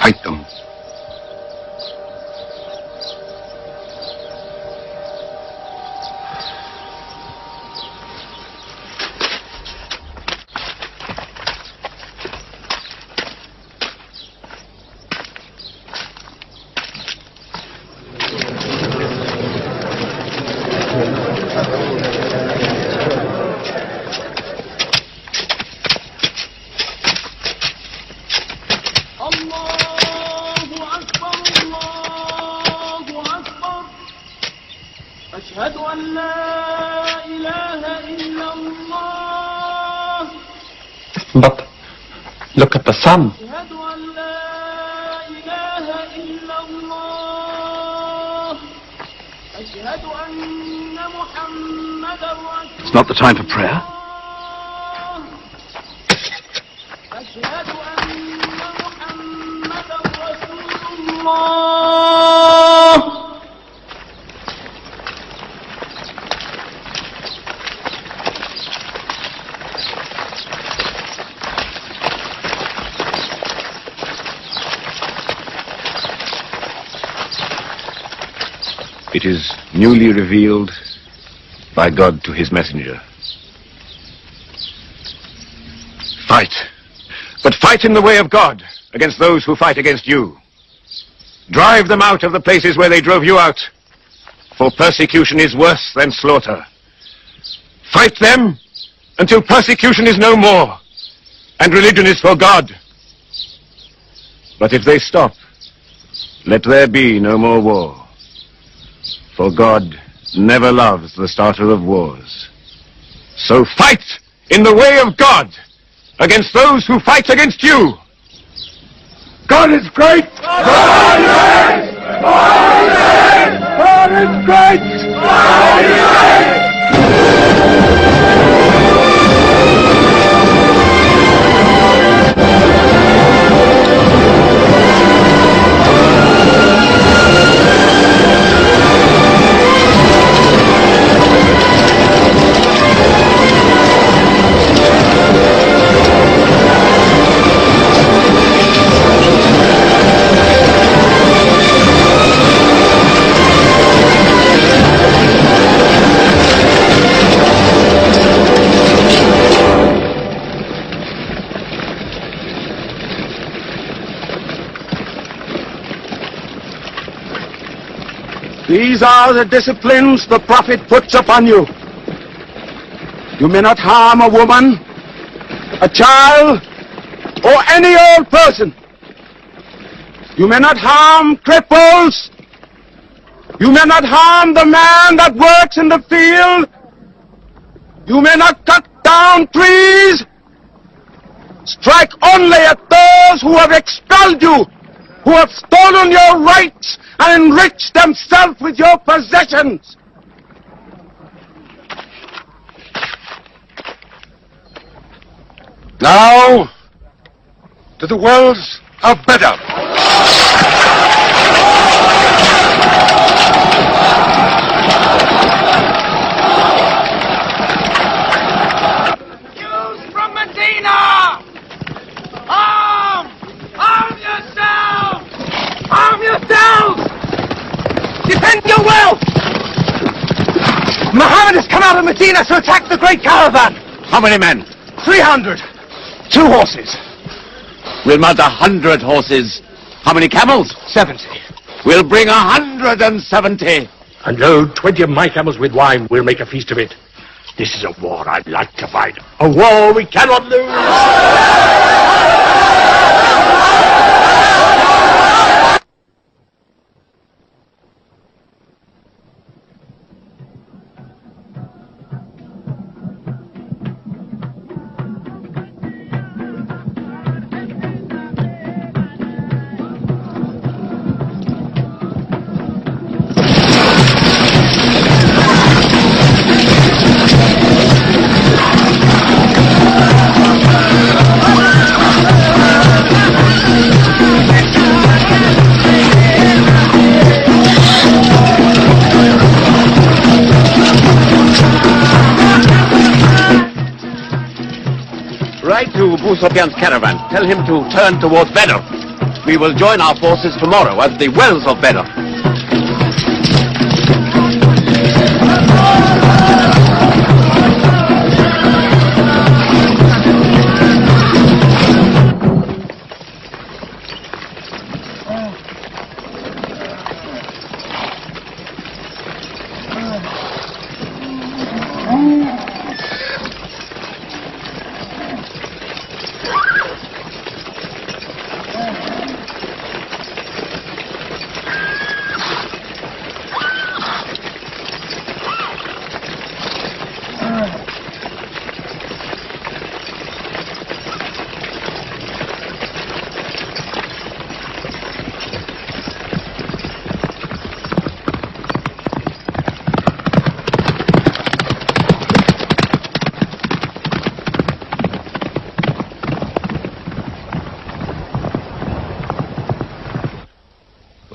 Fight them. But look at the sun. It's not the time for prayer. It is newly revealed by God to his messenger. Fight. But fight in the way of God against those who fight against you. Drive them out of the places where they drove you out, for persecution is worse than slaughter. Fight them until persecution is no more and religion is for God. But if they stop, let there be no more war. For God never loves the starter of wars. So fight in the way of God against those who fight against you. God is great! God is great! God is great! God is great! These are the disciplines the Prophet puts upon you. You may not harm a woman, a child, or any old person. You may not harm cripples. You may not harm the man that works in the field. You may not cut down trees. Strike only at those who have expelled you, who have stolen your rights and enriched themselves with your possessions. Now, to the wells of Bedar. Jews from Medina! Arm! Arm yourselves! Arm yourselves! Defend your wealth! Muhammad has come out of Medina to attack the great caravan. How many men? 300. 2 horses. We'll mount 100 horses. How many camels? 70. We'll bring 170. And load 20 of my camels with wine. We'll make a feast of it. This is a war I'd like to fight. A war we cannot lose. Write to Abu Sufyan's caravan. Tell him to turn towards Bedar. We will join our forces tomorrow at the wells of Bedar.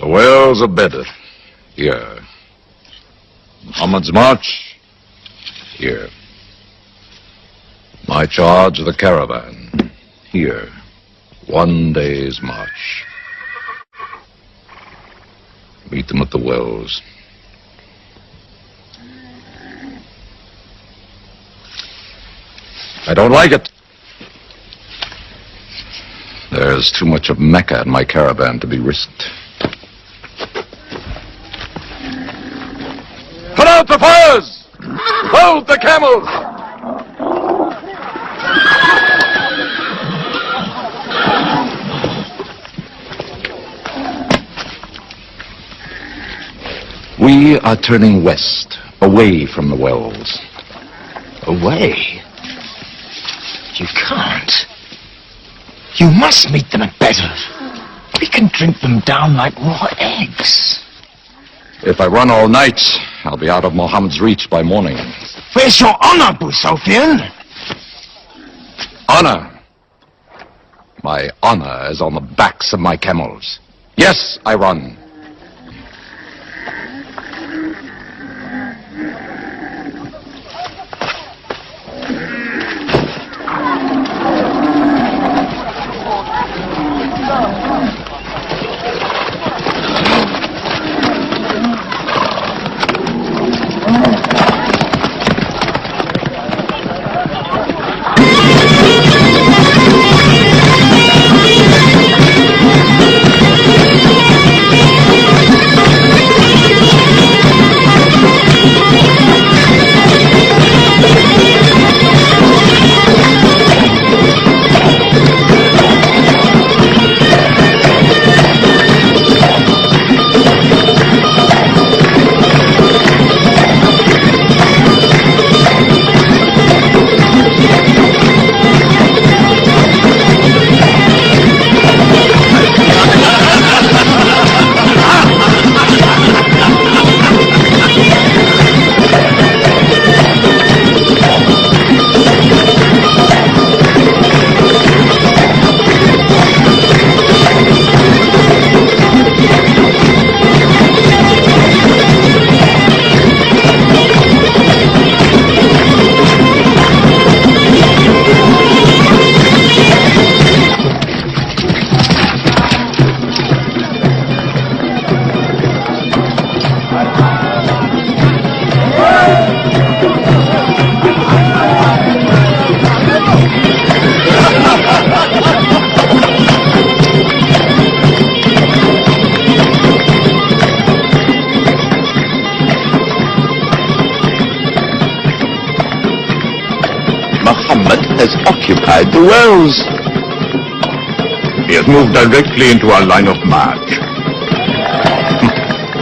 Wells of Bedar. Here. Muhammad's march. Here. My charge of the caravan. Here. 1 day's march. Meet them at the wells. I don't like it. There's too much of Mecca in my caravan to be risked. Put out the fires! Load the camels! We are turning west, away from the wells. Away? You can't. You must meet them at Bedar. We can drink them down like raw eggs. If I run all night, I'll be out of Muhammad's reach by morning. Where's your honor, Abu Sufyan? Honor? My honor is on the backs of my camels. Yes, I run. Muhammad has occupied the wells. He has moved directly into our line of march.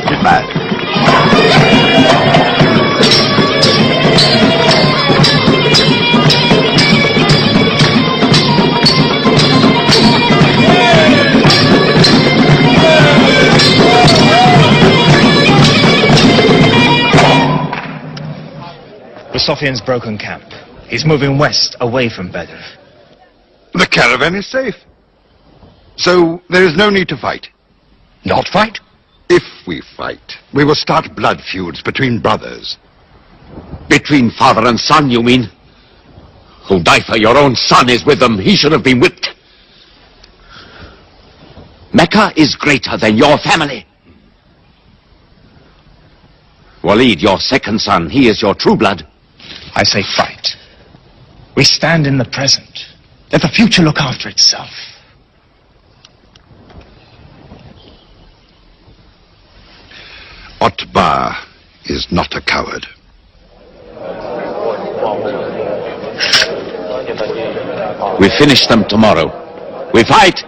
Get mad. The Sophian's broken camp. He's moving west, away from Bedr. The caravan is safe. So there is no need to fight. Not fight? If we fight, we will start blood feuds between brothers. Between father and son, you mean? Hudayfa, your own son, is with them. He should have been whipped. Mecca is greater than your family. Walid, your second son, he is your true blood. I say fight. We stand in the present. Let the future look after itself. Utbah is not a coward. We finish them tomorrow. We fight!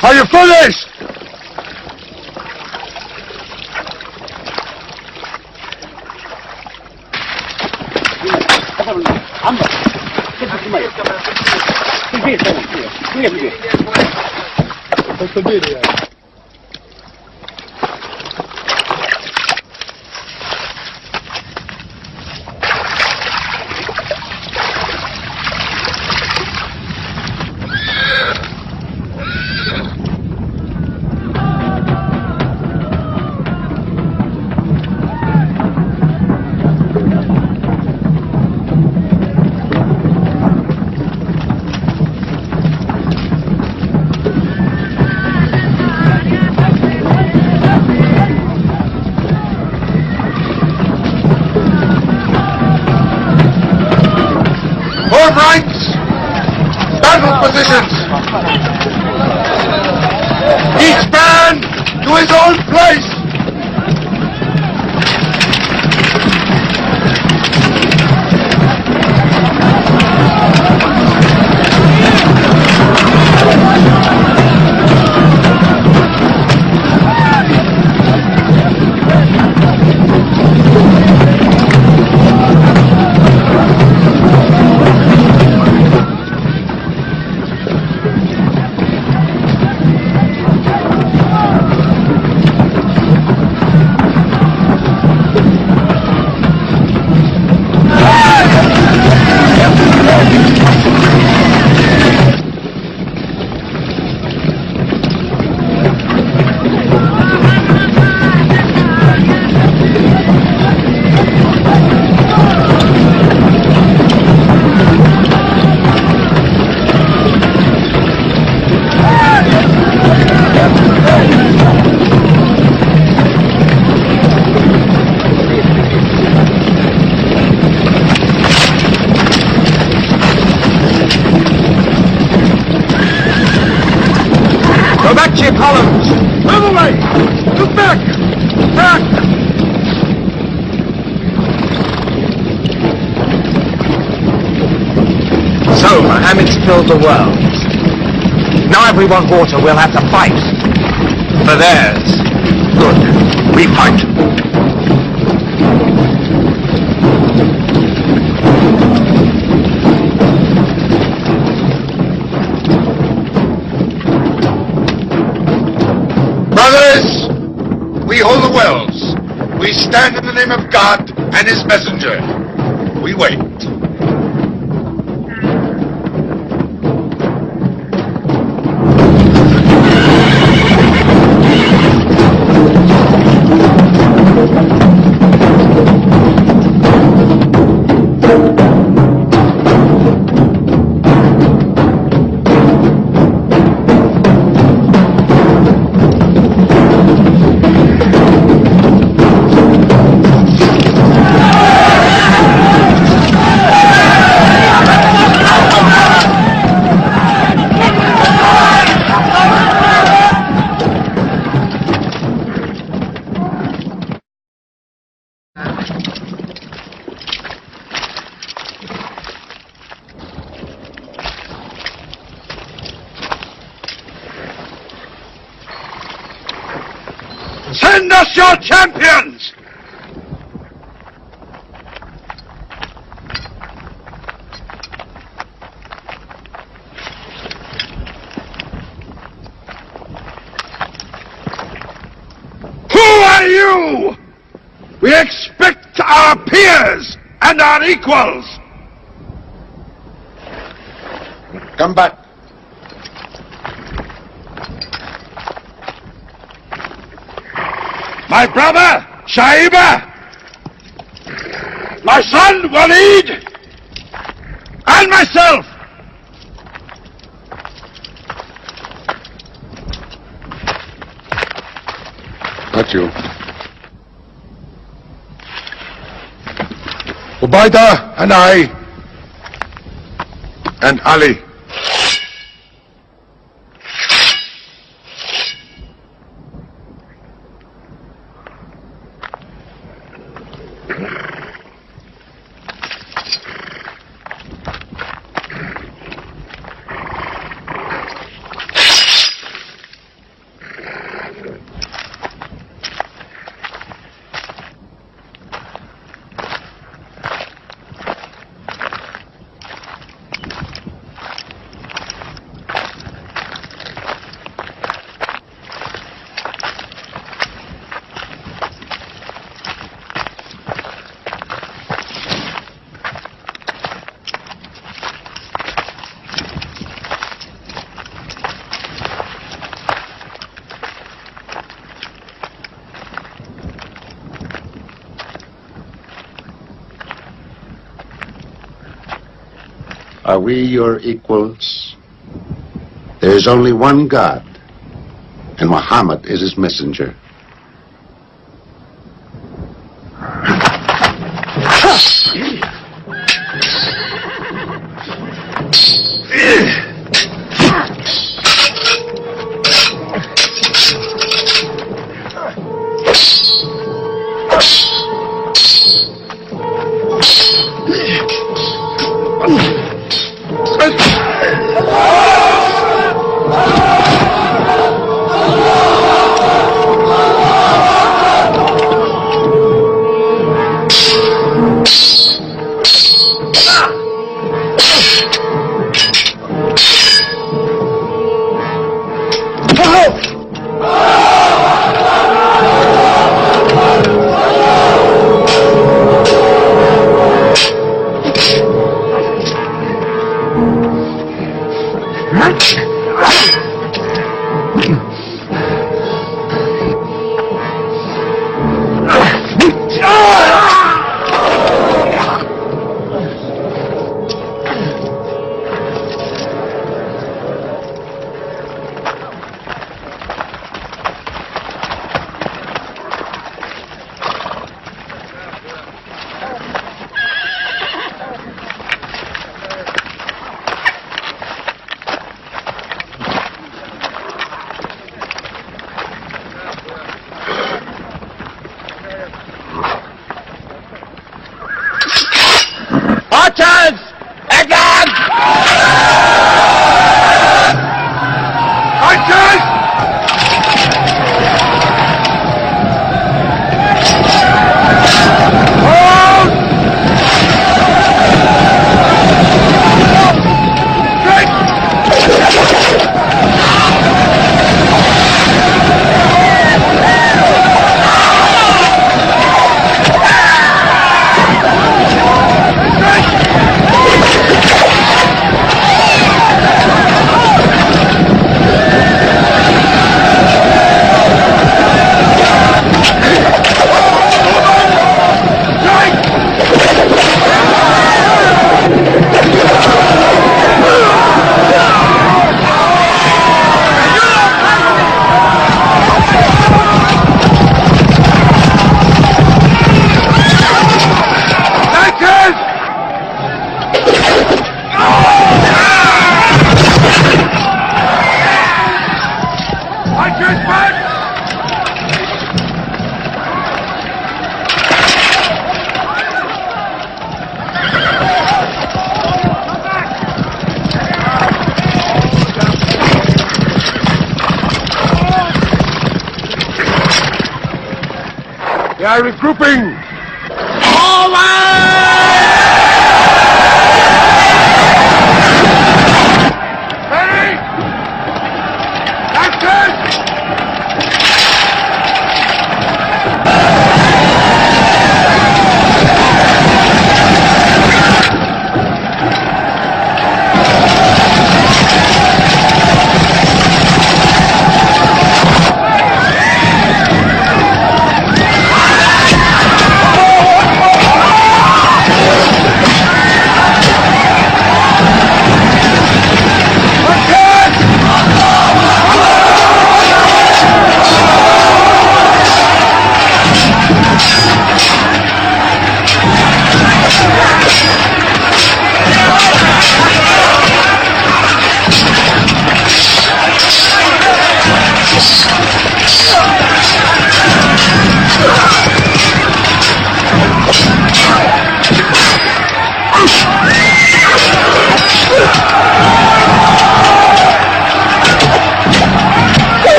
Are you finished? Ranks! Battle positions! Each man to his own place! Columns! Move away! Look back! Back! So, Mohammed's filled the world. Now if we want water, we'll have to fight. For theirs. Good. We fight. Brothers, we hold the wells. We stand in the name of God and His messenger. We wait. Send us your champions! Who are you? We expect our peers and our equals. Come back. My brother, Shaiba, my son, Walid, and myself. Not you. Ubaidah and I, and Ali. Are we your equals? There is only one God, and Muhammad is his messenger. Archers! Again! Archers! Hold! They are regrouping!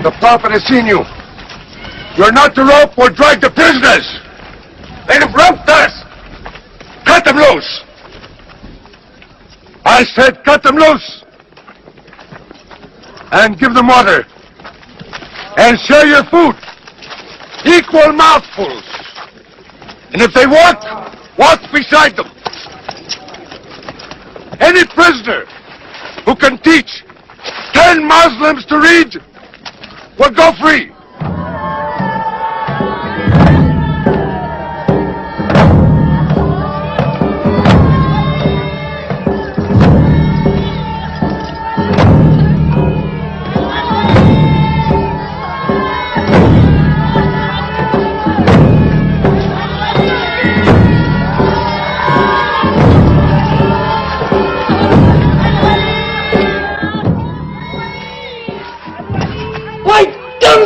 The Prophet has seen you. You're not to rope or drag the prisoners. They have roped us. Cut them loose. I said cut them loose. And give them water. And share your food. Equal mouthfuls. And if they walk, walk beside them. Any prisoner who can teach 10 Muslims to read will go free.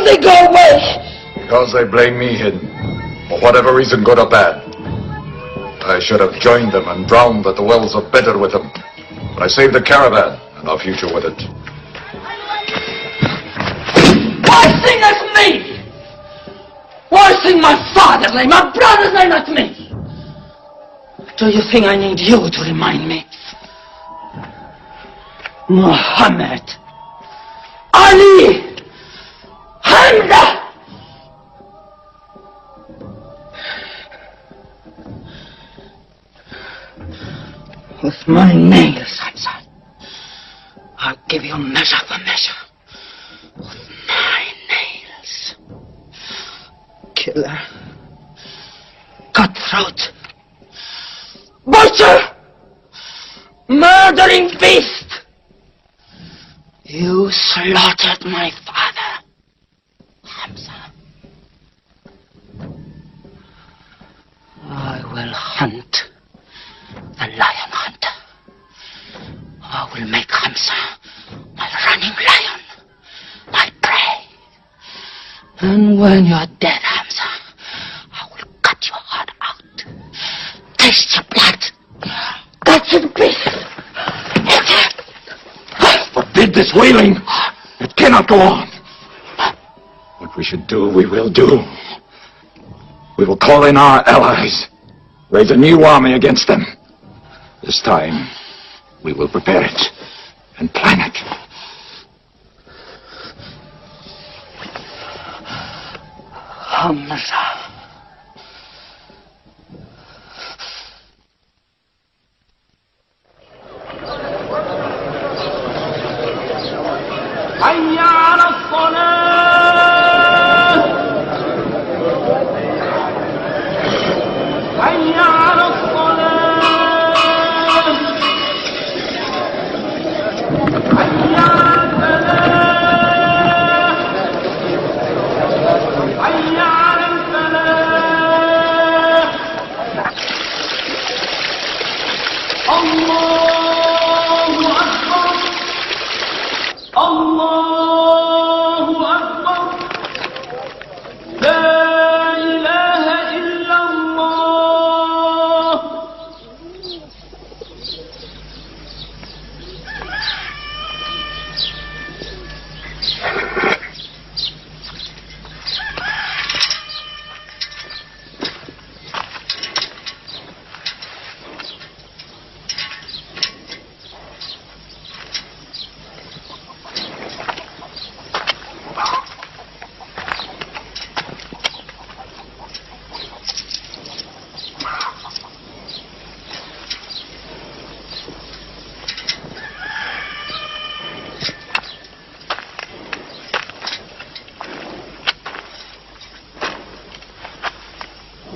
They go away. Because they blame me, Hidden. For whatever reason, good or bad. I should have joined them and drowned at the wells of Bedr with them. But I saved the caravan and our future with it. Why sing as me? Why sing my father's name, my brother's name as me? Do you think I need you to remind me? Muhammad, Ali, Hamza. With my nails, Hamza, I'll give you measure for measure. With my nails. Killer. Cutthroat. Butcher! Murdering beast! You slaughtered my father, Hamza. I will hunt the lion hunter. I will make Hamza my running lion, my prey. And when you're dead, Hamza, I will cut your heart out. Taste your blood. That's in peace. Forbid this wailing. It cannot go on. What we should do, we will do. We will call in our allies, raise a new army against them. This time, we will prepare it and plan it. Hamza. حي على الصلاة حي على الصلاة حي على الفلاح حي على الفلاح الله أكبر الله أكبر لا إله إلا الله.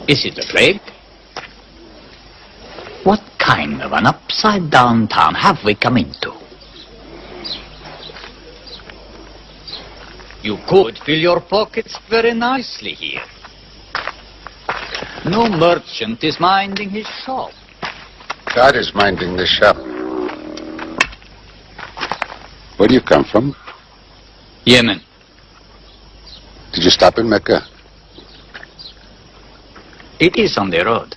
Is it a plague? What kind of an upside-down town have we come into? You could fill your pockets very nicely here. No merchant is minding his shop. God is minding the shop. Where do you come from? Yemen. Did you stop in Mecca? It is on the road.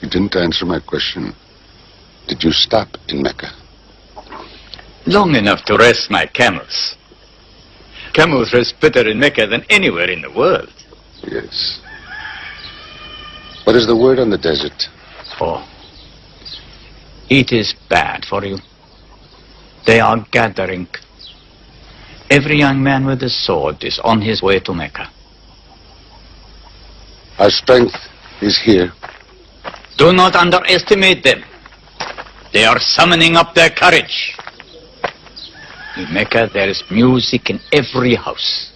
You didn't answer my question. Did you stop in Mecca? Long enough to rest my camels. Camels rest better in Mecca than anywhere in the world. Yes. What is the word on the desert? Oh, it is bad for you. They are gathering. Every young man with a sword is on his way to Mecca. Our strength is here. Do not underestimate them. They are summoning up their courage. In Mecca, there is music in every house.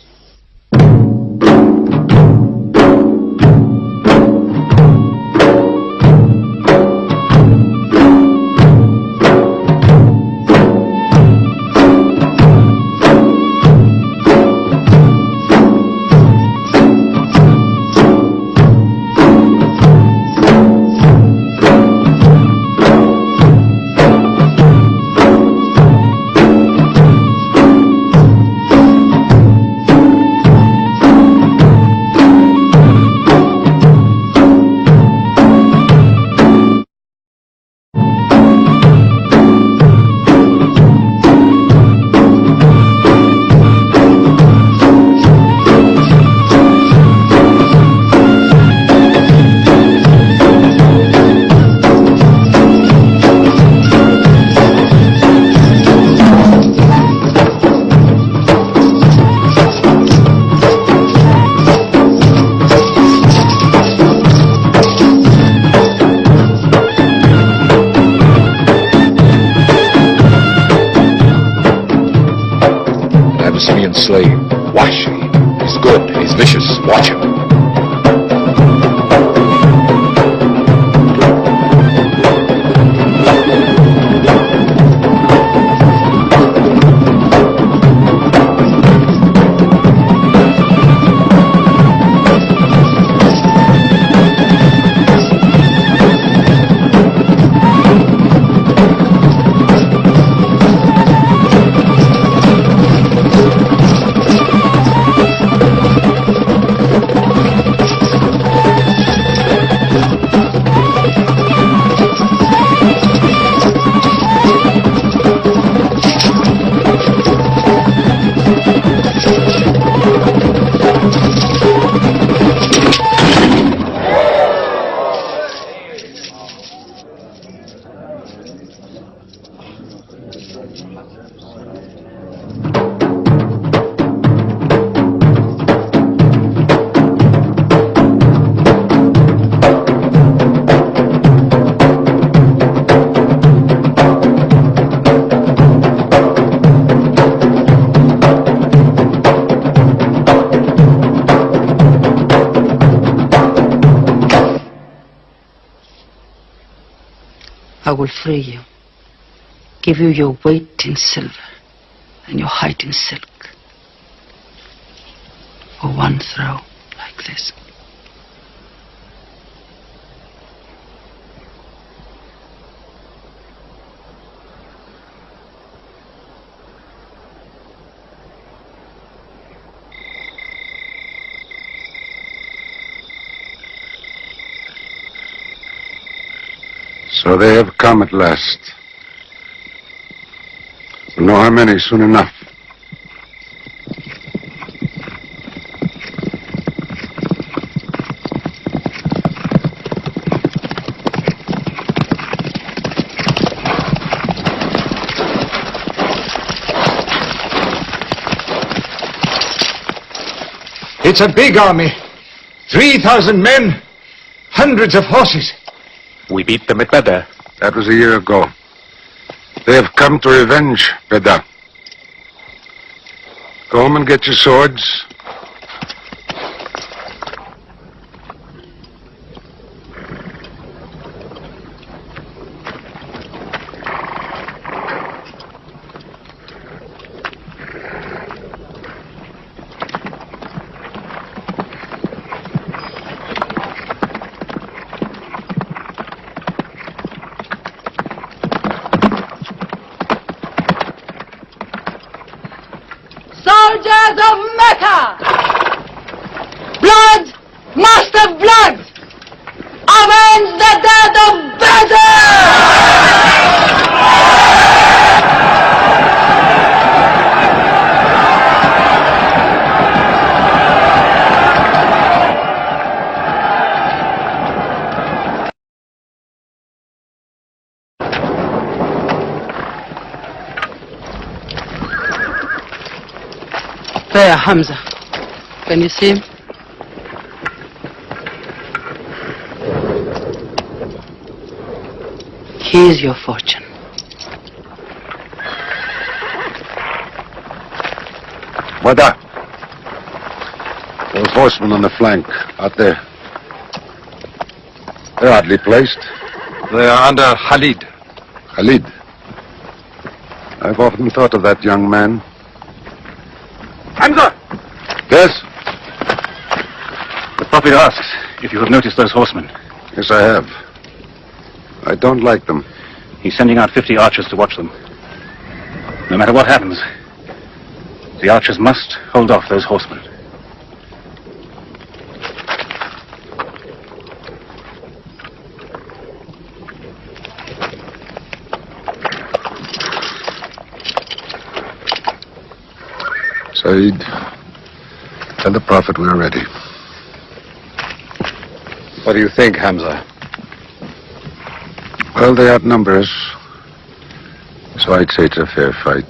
Abyssinian slave. Wash. He's good. He's vicious. Watch him. I will free you, give you your weight in silver and your height in silk for one throw like this. So they have come at last. We'll know how many soon enough. It's a big army. 3,000 men, hundreds of horses. We beat them at Bedar. That was a year ago. They have come to revenge Bedar. Go home and get your swords. Soldiers of Mecca! Blood must have blood! Avenge the death of Besar! There, Hamza. Can you see him? Here's your fortune. Wada. Those horsemen on the flank, out there. They're oddly placed. They are under Khalid. Khalid. I've often thought of that young man. Hamza! Yes? The Prophet asks if you have noticed those horsemen. Yes, I have. I don't like them. He's sending out 50 archers to watch them. No matter what happens, the archers must hold off those horsemen. Said, tell the Prophet we're ready. What do you think, Hamza? Well, they outnumber us, so I'd say it's a fair fight.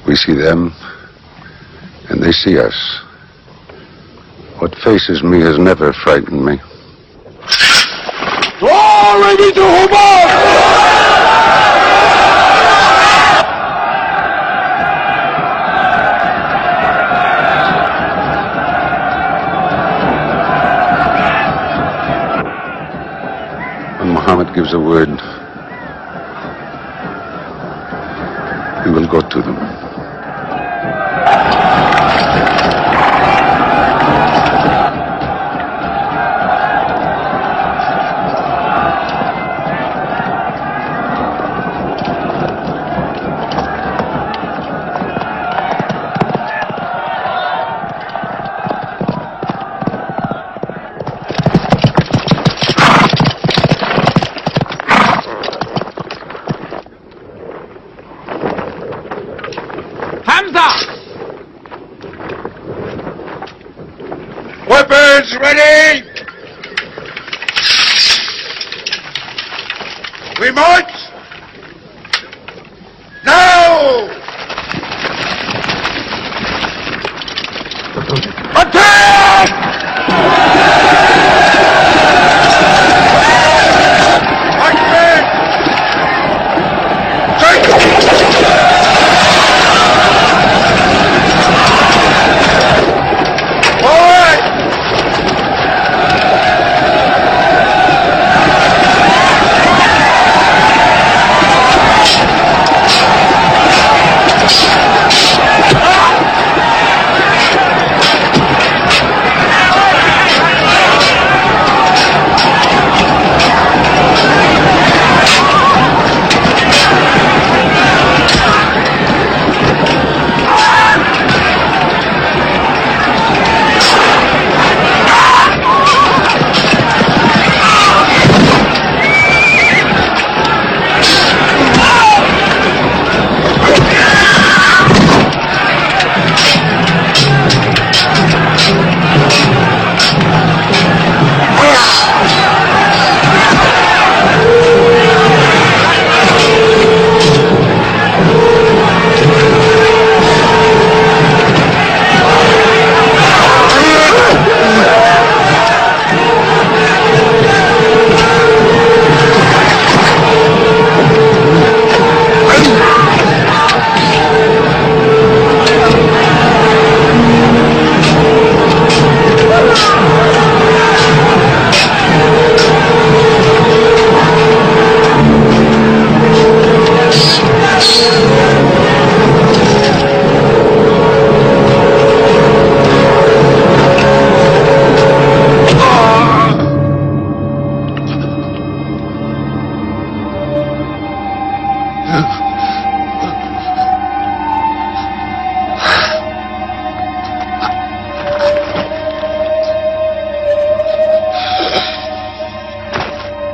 We see them, and they see us. What faces me has never frightened me. All ready to Hubar! gives a word, we will go to them. Weapons ready! We march! Now! Attack!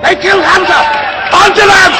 They killed Hamza! Onto them!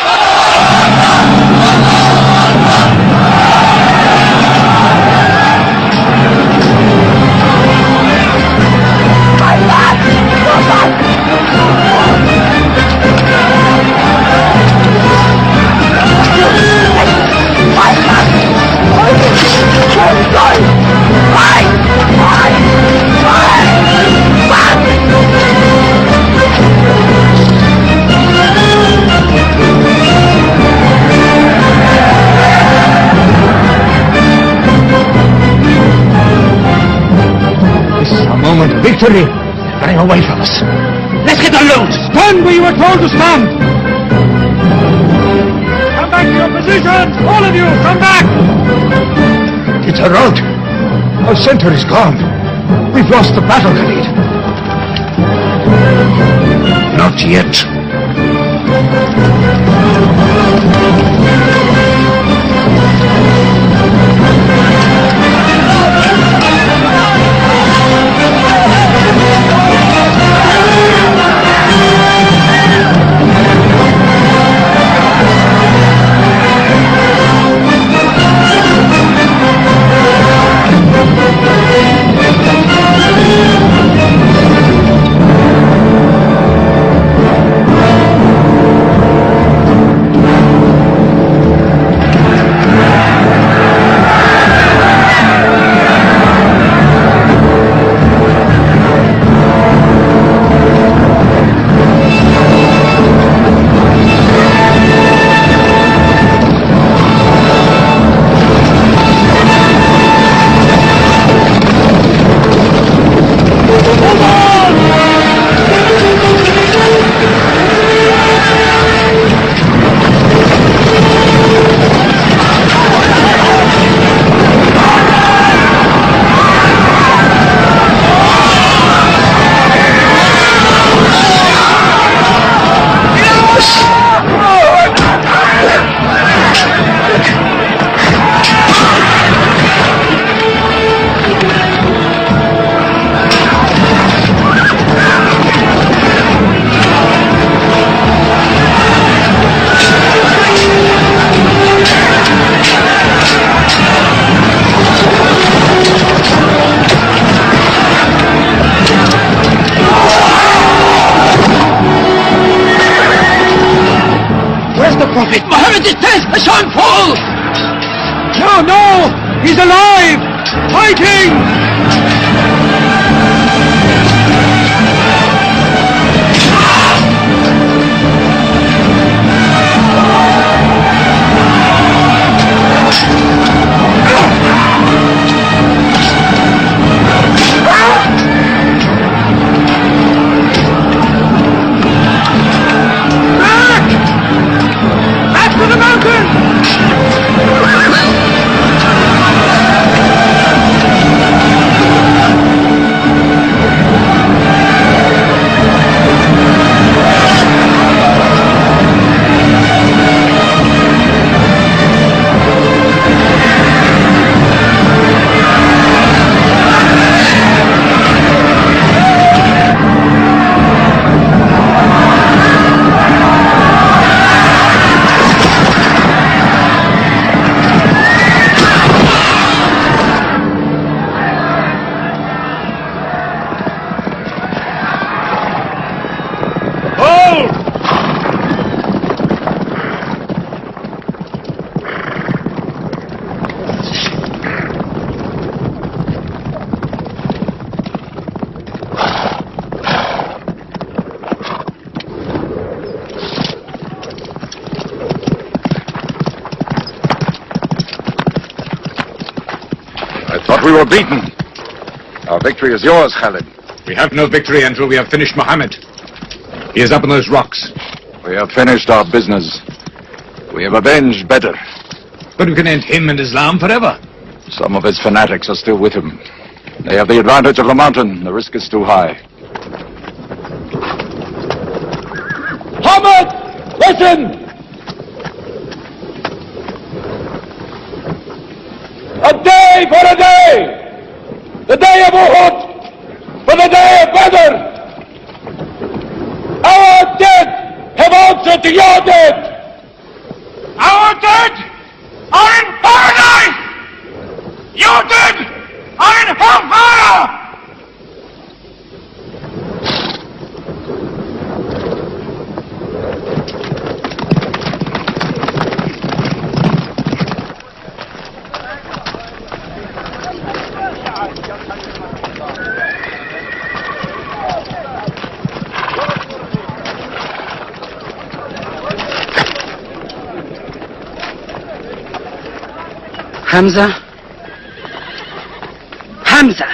Moment of victory, running away from us. Let's get the loot! Stand where you were told to stand! Come back to your positions! All of you, come back! It's a rout. Our center is gone. We've lost the battle, Khalid. Not yet. Prophet Muhammad is dead! I saw him fall! No, no! He's alive! Fighting! Back to the mountain! We were beaten. Our victory is yours, Khalid. We have no victory until we have finished Muhammad. He is up on those rocks. We have finished our business. We have avenged Bedr. But we can end him and Islam forever. Some of his fanatics are still with him. They have the advantage of the mountain. The risk is too high. Muhammad, listen! A day for a day! The day of Uhud for the day of Badr! Our dead have answered to your dead! Our dead are in paradise! Your dead are in hellfire! Hamza? Hamza!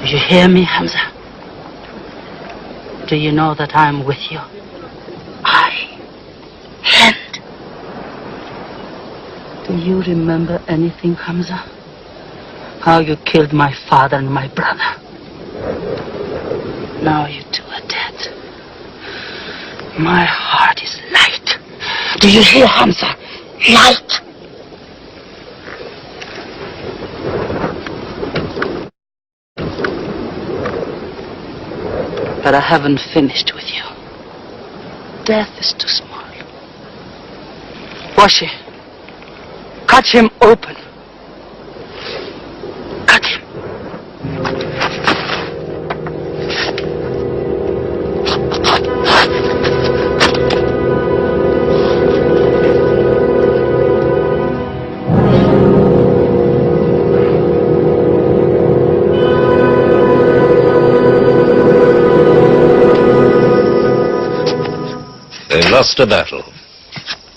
Do you hear me, Hamza? Do you know that I'm with you? And do you remember anything, Hamza? How you killed my father and my brother? Now you two are dead. My heart is light. Do you hear, Hamza? Light. But I haven't finished with you. Death is too small. Washi, cut him open. Cut him. They lost a battle.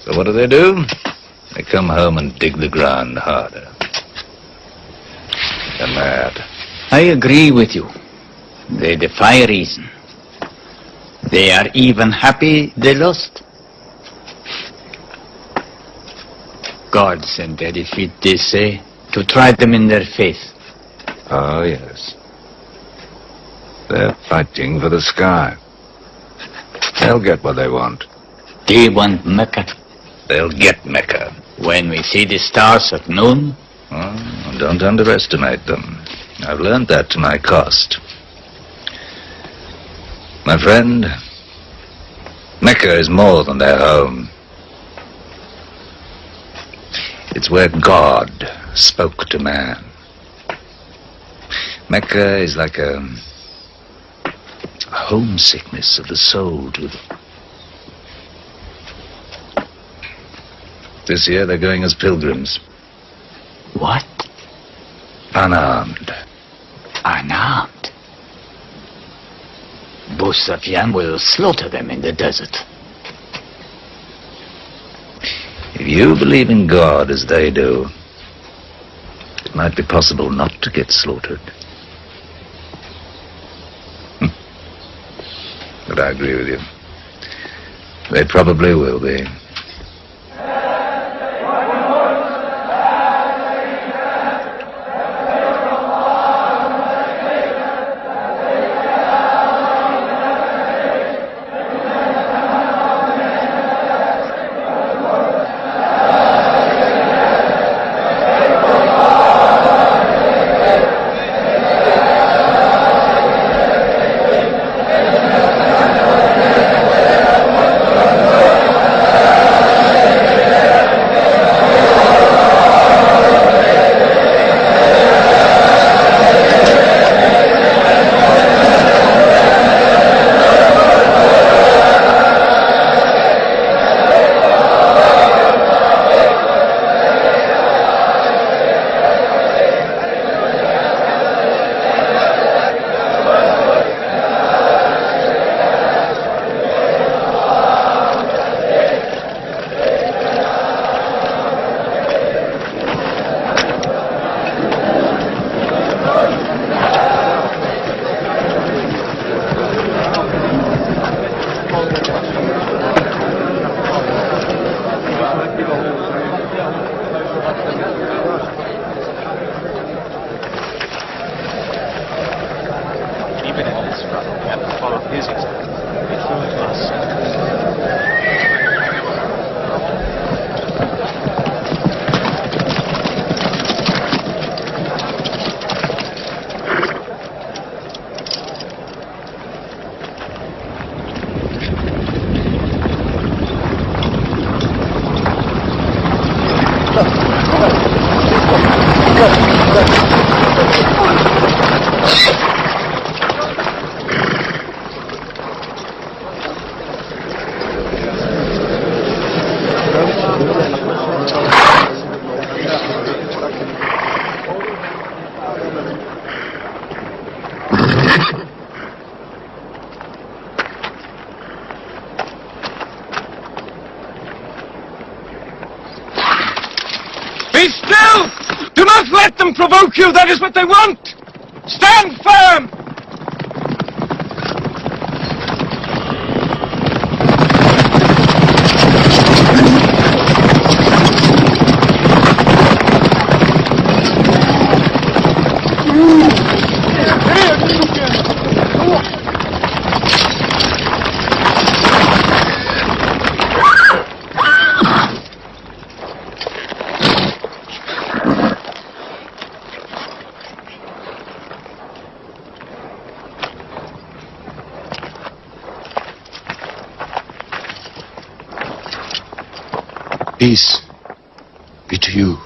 So what do? They come home and dig the ground harder. They're mad. I agree with you. They defy reason. They are even happy they lost. God sent their defeat, they say, to try them in their faith. Oh, yes. They're fighting for the sky. They'll get what they want. They want Mecca. They'll get Mecca. When we see the stars at noon? Oh, don't underestimate them. I've learned that to my cost. My friend, Mecca is more than their home. It's where God spoke to man. Mecca is like a A homesickness of the soul to them. This year they're going as pilgrims. What? Unarmed. Unarmed? Abu Sufyan will slaughter them in the desert. If you believe in God as they do, it might be possible not to get slaughtered. But I agree with you. They probably will be. Be still! Do not let them provoke you! That is what they want! Stand firm! Peace be to you.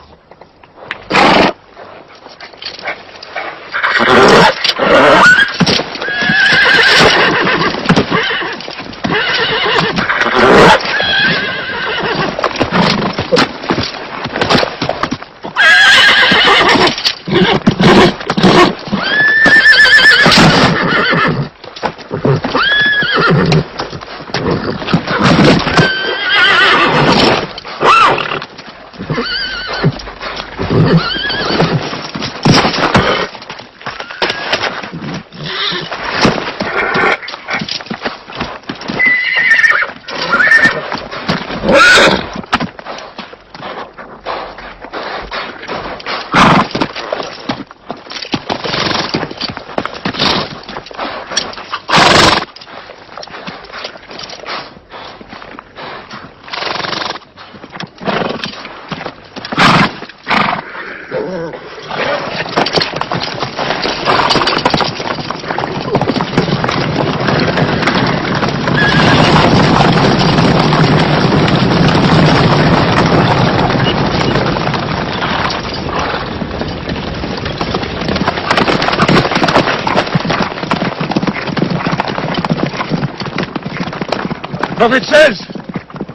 Prophet says,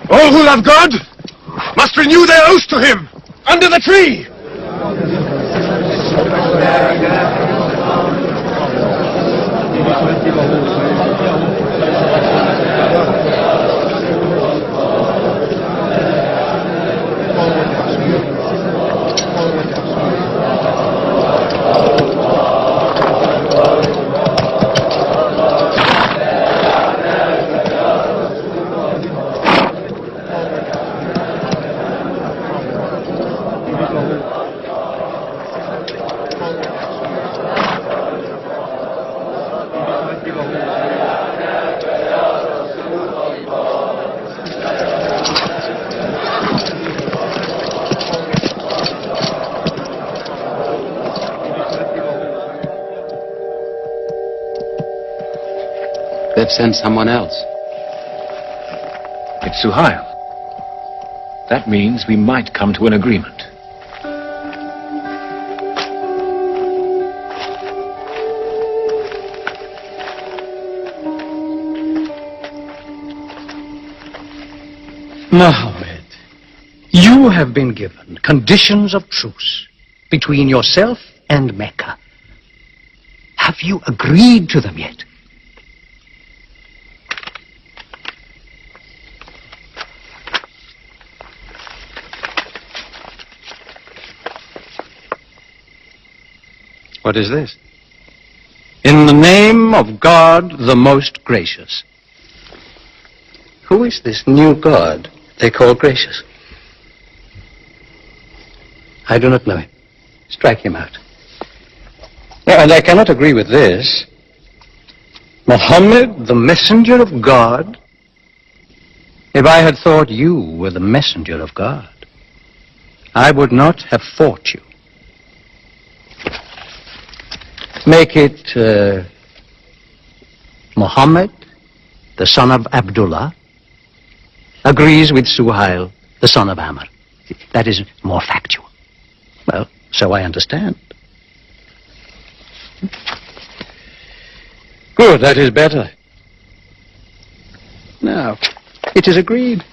all who love God must renew their oath to him under the tree. They've sent someone else. It's Suhail. That means we might come to an agreement. Muhammad, you have been given conditions of truce between yourself and Mecca. Have you agreed to them yet? What is this? In the name of God, the most gracious. Who is this new God they call gracious? I do not know him. Strike him out. Now, and I cannot agree with this. Muhammad, the messenger of God. If I had thought you were the messenger of God, I would not have fought you. Make it Muhammad, the son of Abdullah, agrees with Suhail, the son of Amr. That is more factual. Well, so I understand. Good, that is better. Now, it is agreed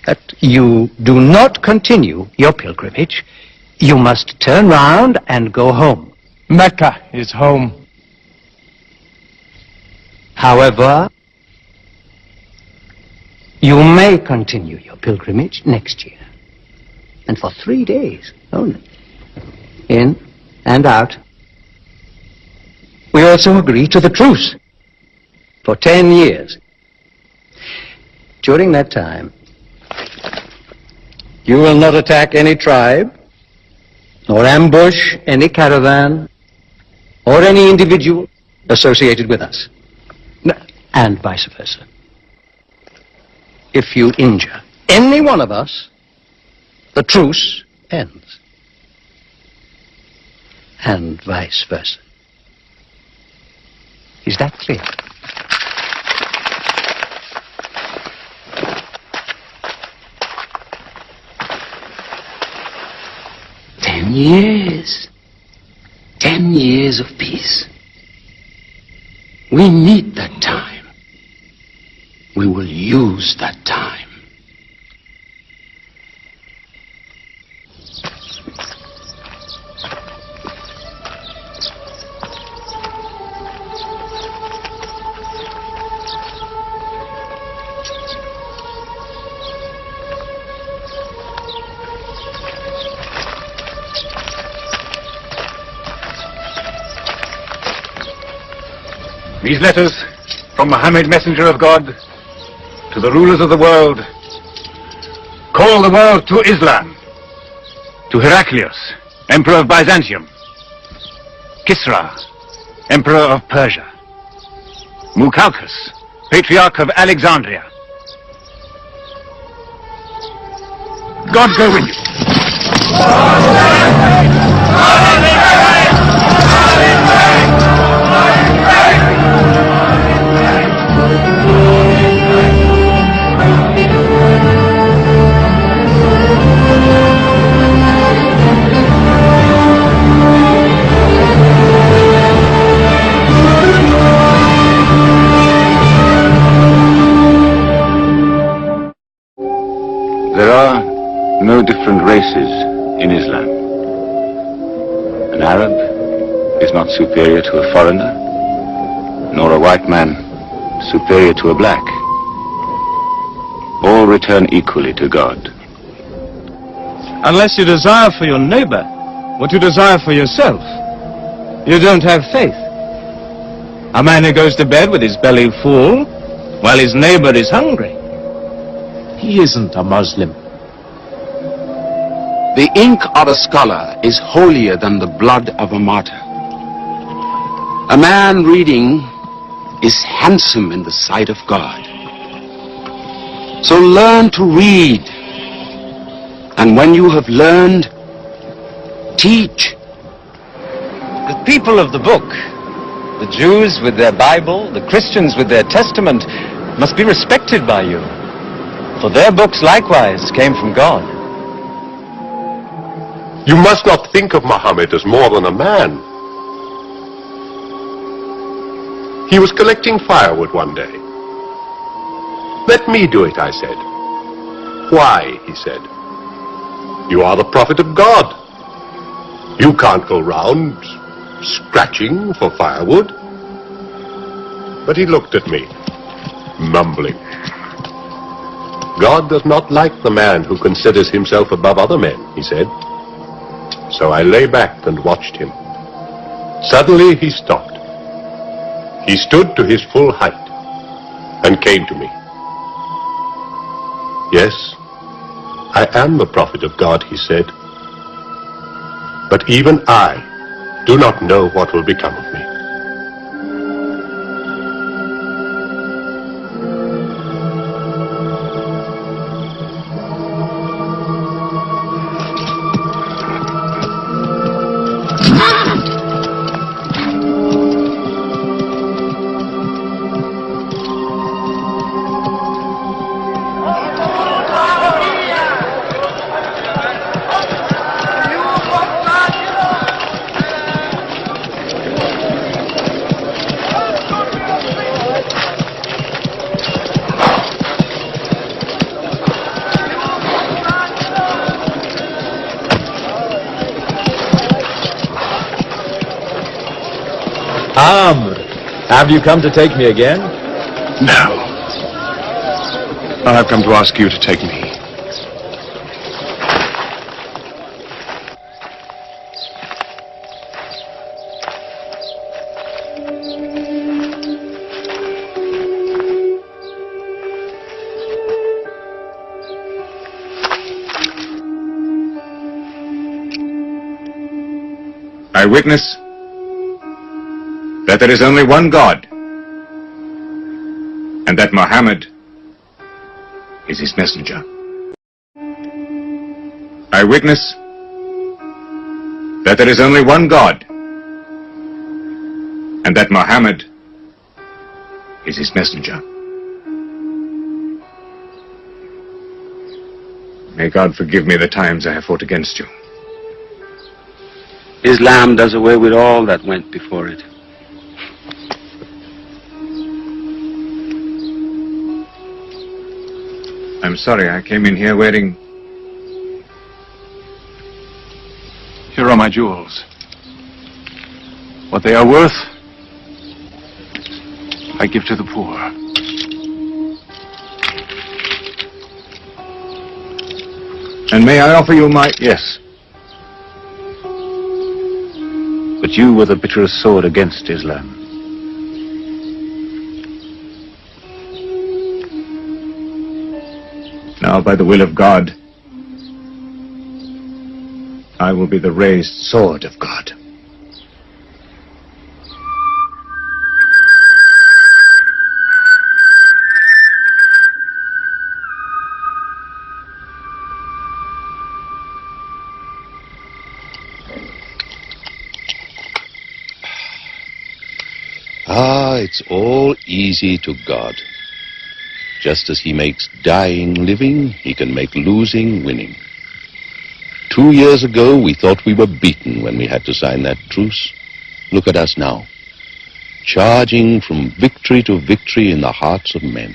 that you do not continue your pilgrimage. You must turn round and go home. Mecca is home. However, you may continue your pilgrimage next year. And for 3 days only. In and out. We also agree to the truce for 10 years. During that time, you will not attack any tribe, nor ambush any caravan, or any individual associated with us, and vice versa. If you injure any one of us, the truce ends, and vice versa. Is that clear? Years. 10 years of peace. We need that time. We will use that time. These letters from Muhammad, messenger of God, to the rulers of the world, call the world to Islam, to Heraclius, emperor of Byzantium, Kisra, emperor of Persia, Mukalkas, patriarch of Alexandria. God go with you. no different races in Islam. An Arab is not superior to a foreigner, nor a white man superior to a black. All return equally to God. Unless you desire for your neighbor what you desire for yourself, you don't have faith. A man who goes to bed with his belly full while his neighbor is hungry, he isn't a Muslim. The ink of a scholar is holier than the blood of a martyr. A man reading is handsome in the sight of God. So learn to read. And when you have learned, teach. The people of the book, the Jews with their Bible, the Christians with their Testament, must be respected by you. For their books likewise came from God. You must not think of Muhammad as more than a man. He was collecting firewood one day. Let me do it, I said. Why, he said. You are the prophet of God. You can't go round scratching for firewood. But he looked at me, mumbling. God does not like the man who considers himself above other men, he said. So I lay back and watched him. Suddenly he stopped. He stood to his full height and came to me. Yes, I am the prophet of God, he said. But even I do not know what will become of me. Have you come to take me again? No. I've come to ask you to take me. I witness that there is only one God, and that Muhammad is his messenger. I witness that there is only one God, and that Muhammad is his messenger. May God forgive me the times I have fought against you. Islam does away with all that went before it. I'm sorry, I came in here wearing... Here are my jewels. What they are worth, I give to the poor. And may I offer you my... Yes. But you were the bitterest sword against Islam. Now, by the will of God, I will be the raised sword of God. It's all easy to God. Just as he makes dying living, he can make losing winning. 2 years ago, we thought we were beaten when we had to sign that truce. Look at us now, charging from victory to victory in the hearts of men.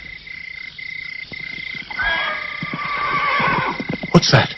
What's that?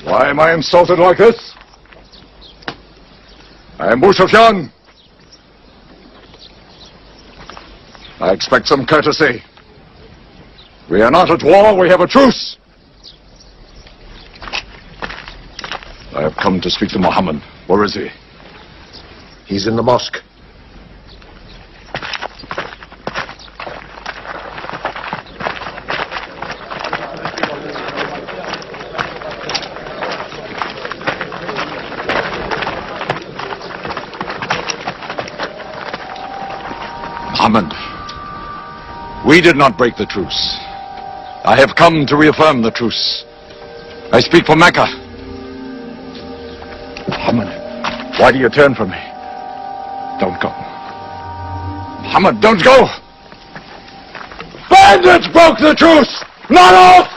Why am I insulted like this? I am Abu Sufyan. I expect some courtesy. We are not at war, we have a truce. I have come to speak to Muhammad. Where is he? He's in the mosque. Muhammad, we did not break the truce. I have come to reaffirm the truce. I speak for Mecca. Muhammad, why do you turn from me? Don't go. Muhammad, don't go! Bandits broke the truce! Not off!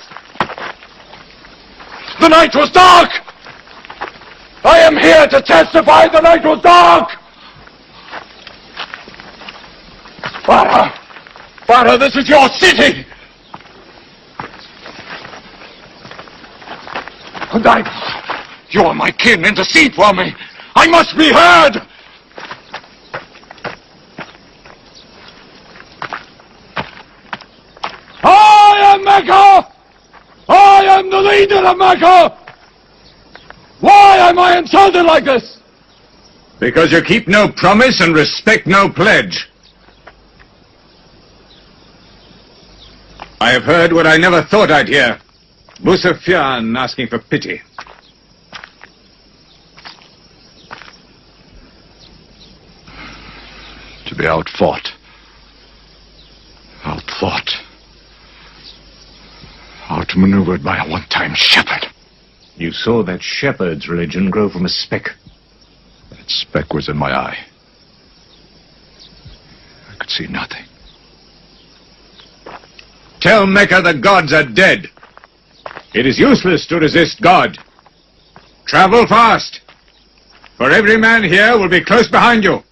The night was dark! I am here to testify the night was dark! Father, this is your city! You are my kin, intercede for me! I must be heard! I am Mecca! I am the leader of Mecca! Why am I insulted like this? Because you keep no promise and respect no pledge. I have heard what I never thought I'd hear. Abu Sufyan asking for pity. To be outfought. Outthought. Outmaneuvered by a one-time shepherd. You saw that shepherd's religion grow from a speck. That speck was in my eye. I could see nothing. Tell Mecca the gods are dead. It is useless to resist God. Travel fast, for every man here will be close behind you.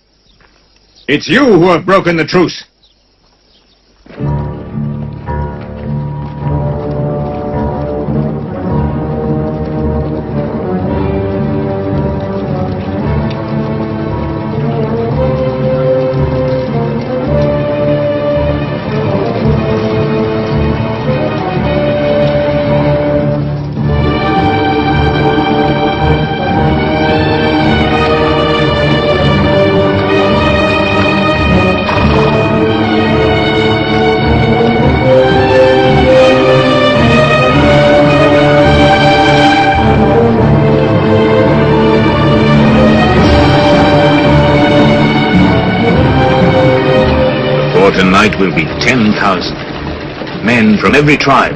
It's you who have broken the truce. Tonight will be 10,000 men from every tribe.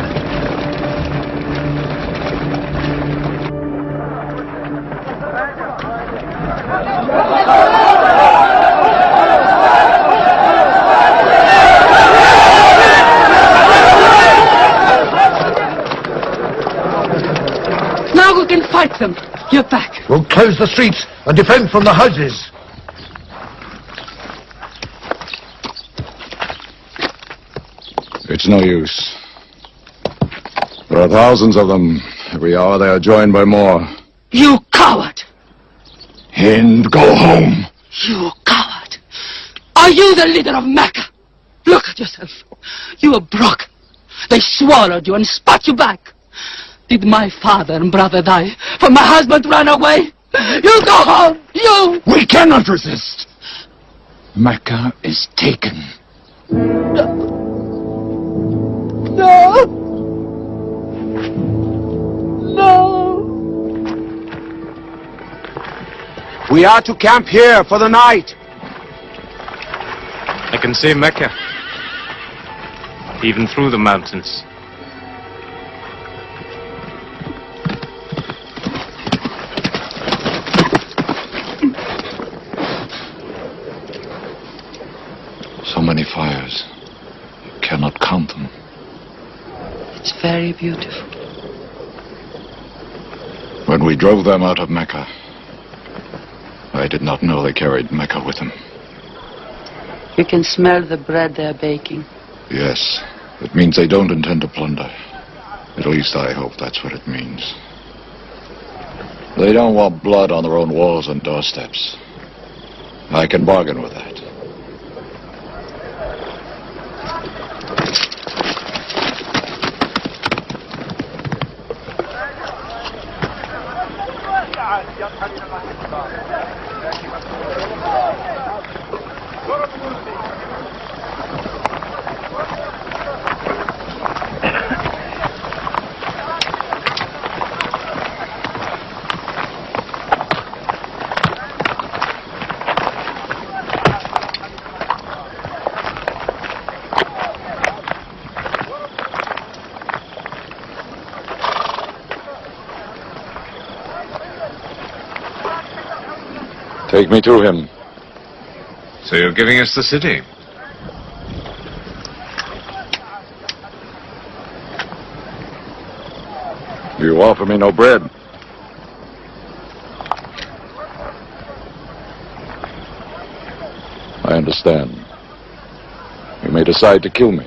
Now we can fight them. You're back. We'll close the streets and defend from the houses. It's no use. There are thousands of them. Every hour they are joined by more. You coward! Hind, go home! You coward! Are you the leader of Mecca? Look at yourself. You are broken. They swallowed you and spat you back. Did my father and brother die for my husband to run away? You go home, you! We cannot resist. Mecca is taken. No! No! We are to camp here for the night. I can see Mecca, even through the mountains. So many fires. You cannot count them. It's very beautiful. When we drove them out of Mecca, I did not know they carried Mecca with them. You can smell the bread they're baking. Yes, it means they don't intend to plunder. At least I hope that's what it means. They don't want blood on their own walls and doorsteps. I can bargain with that. Take me to him. So you're giving us the city? You offer me no bread. I understand. You may decide to kill me.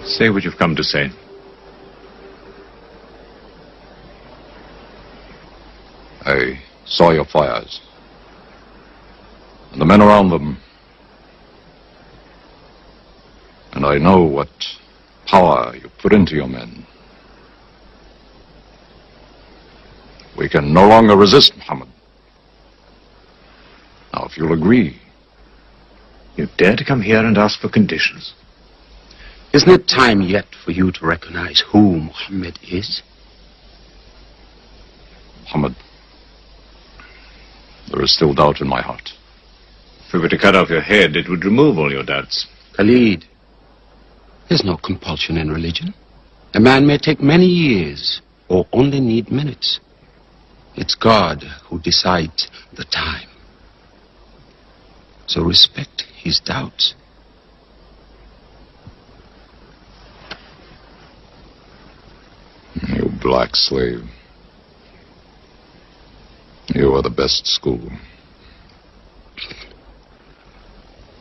Say what you've come to say. I saw your fires. And the men around them. And I know what power you put into your men. We can no longer resist Muhammad. Now, if you'll agree. You dare to come here and ask for conditions? Isn't it time yet for you to recognize who Muhammad is? Muhammad, there is still doubt in my heart. If we were to cut off your head, it would remove all your doubts. Khalid, there's no compulsion in religion. A man may take many years or only need minutes. It's God who decides the time. So respect his doubts. You black slave. You are the best school.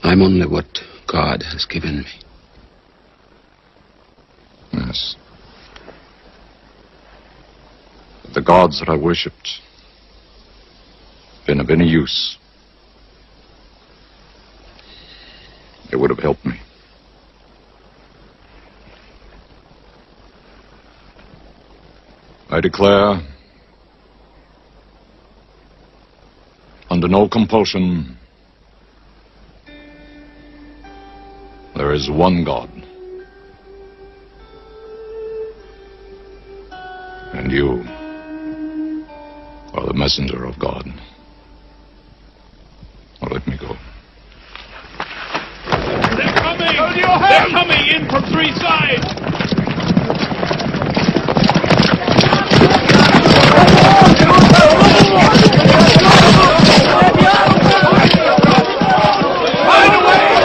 I'm only what God has given me. Yes. If the gods that I worshipped been of any use, they would have helped me. I declare, under no compulsion, there is one God. And you are the messenger of God. Now let me go. They're coming! They're coming in from three sides! Right away!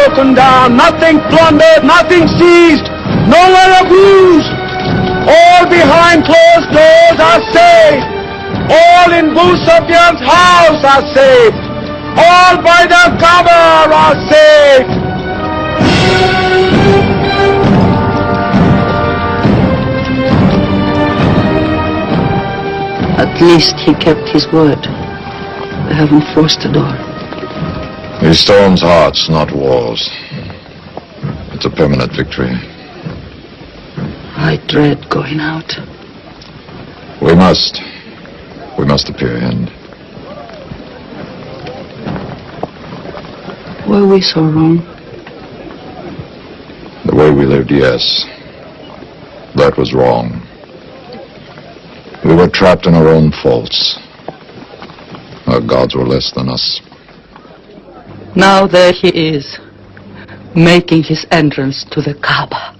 broken down, nothing plundered, nothing seized, no one abused. All behind closed doors are saved. All in Abu Sufyan's house are saved. All by the Kaaba are saved. At least he kept his word. They haven't forced the door. He storms hearts, not walls. It's a permanent victory. I dread going out. We must appear in. Were we so wrong? The way we lived, yes. That was wrong. We were trapped in our own faults. Our gods were less than us. Now there he is, making his entrance to the Kaaba.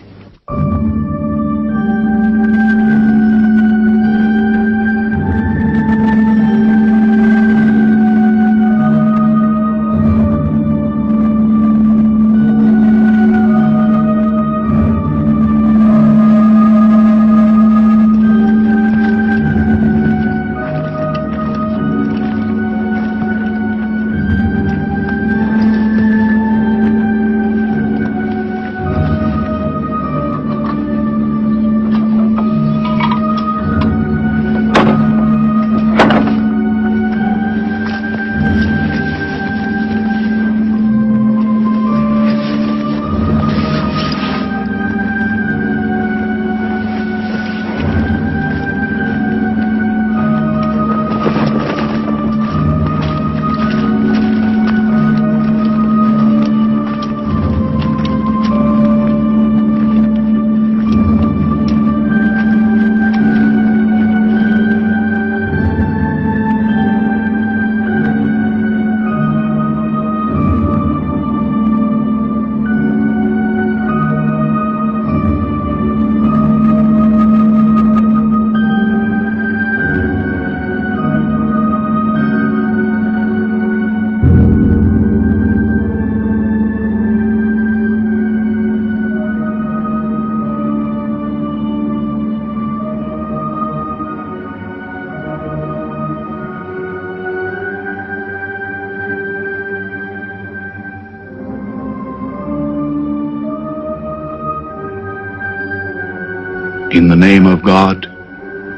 In the name of God,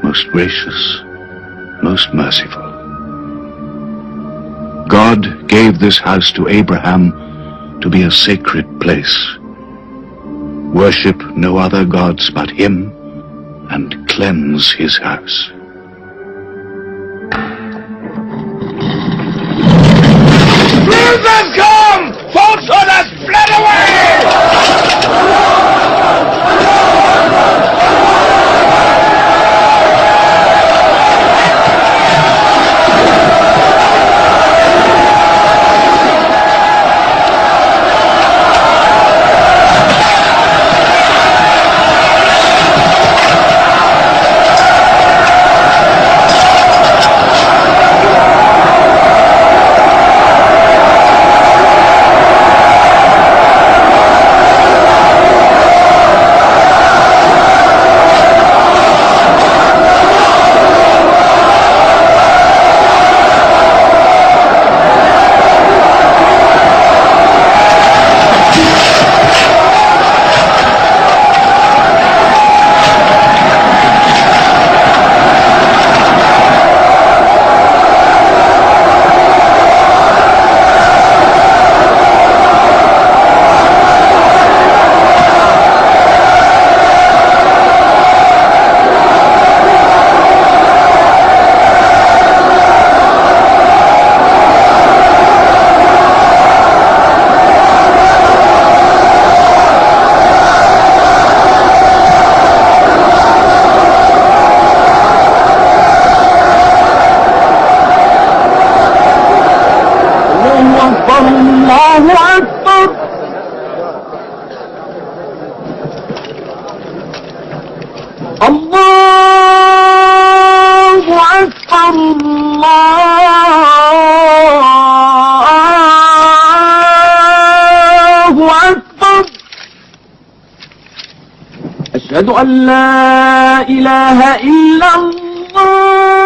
most gracious, most merciful. God gave this house to Abraham to be a sacred place. Worship no other gods but him, and cleanse his house. Truth has come! Falsehood has fled away! أشهد أن لا إله إلا الله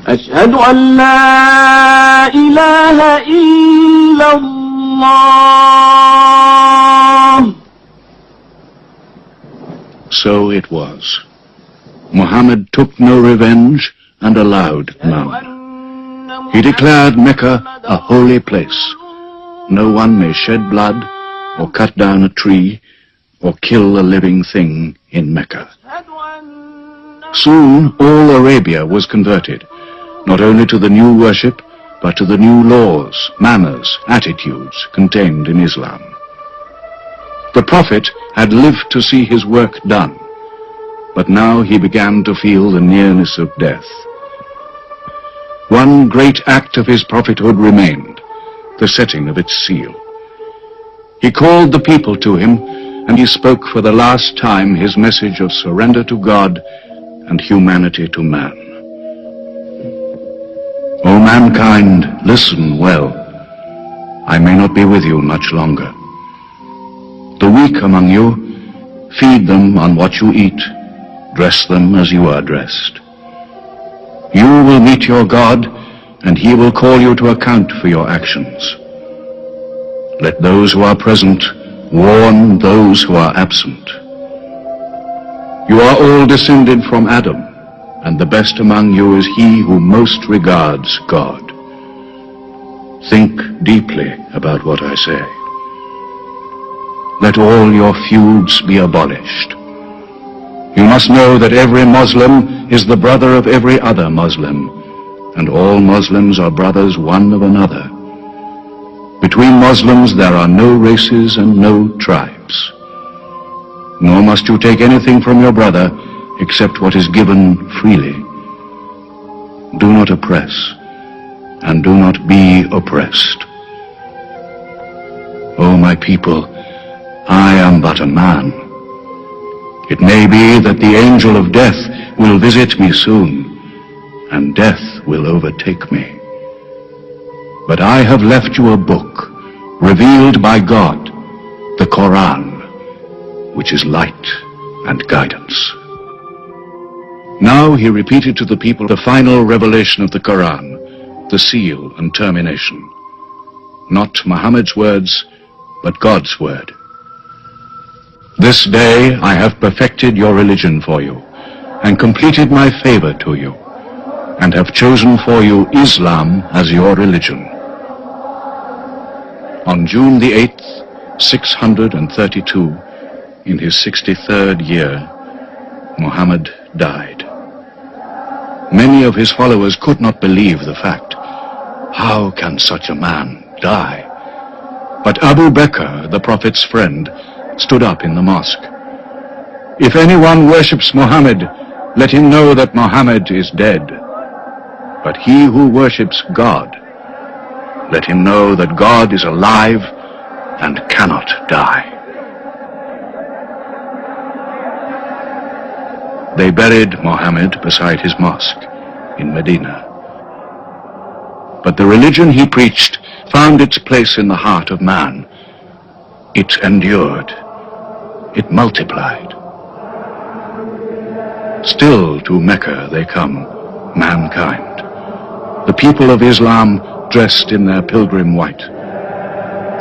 أشهد أن لا إله إلا الله. So it was. Muhammad took no revenge and allowed none. He declared Mecca a holy place. No one may shed blood, or cut down a tree, or kill a living thing in Mecca. Soon all Arabia was converted, not only to the new worship, but to the new laws, manners, attitudes contained in Islam. The Prophet had lived to see his work done, but now he began to feel the nearness of death. One great act of his prophethood remained, the setting of its seal. He called the people to him, and he spoke for the last time his message of surrender to God and humanity to man. O mankind, listen well. I may not be with you much longer. The weak among you, feed them on what you eat, dress them as you are dressed. You will meet your God, and he will call you to account for your actions. Let those who are present warn those who are absent. You are all descended from Adam, and the best among you is he who most regards God. Think deeply about what I say. Let all your feuds be abolished. You must know that every Muslim is the brother of every other Muslim, and all Muslims are brothers one of another. Between Muslims there are no races and no tribes. Nor must you take anything from your brother except what is given freely. Do not oppress, and do not be oppressed. O my people, I am but a man. It may be that the angel of death will visit me soon, and death will overtake me. But I have left you a book, revealed by God, the Quran, which is light and guidance. Now he repeated to the people the final revelation of the Quran, the seal and termination. Not Muhammad's words, but God's word. This day I have perfected your religion for you, and completed my favor to you, and have chosen for you Islam as your religion. On June the 8th, 632, in his 63rd year, Muhammad died. Many of his followers could not believe the fact. How can such a man die? But Abu Bakr, the Prophet's friend, stood up in the mosque. If anyone worships Muhammad, let him know that Muhammad is dead. But he who worships God, let him know that God is alive and cannot die. They buried Muhammad beside his mosque in Medina. But the religion he preached found its place in the heart of man. It endured. It multiplied. Still to Mecca they come, mankind. The people of Islam dressed in their pilgrim white.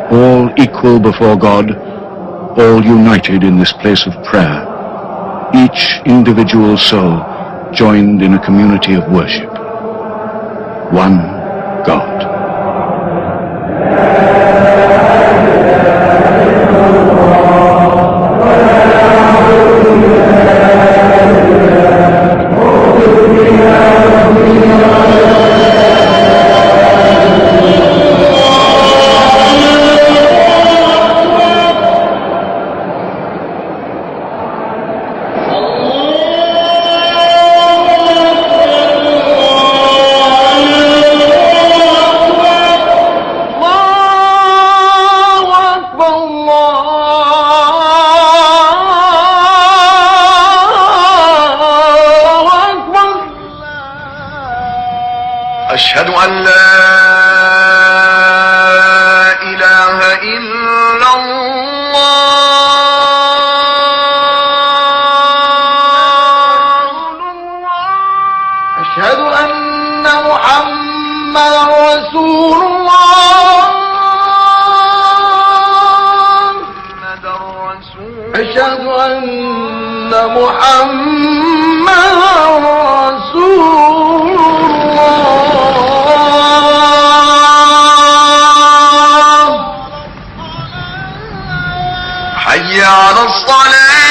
All equal before God, all united in this place of prayer. Each individual soul joined in a community of worship. One God. أشهد أن لا أشهد أن محمدا رسول الله. حي على الصلاة.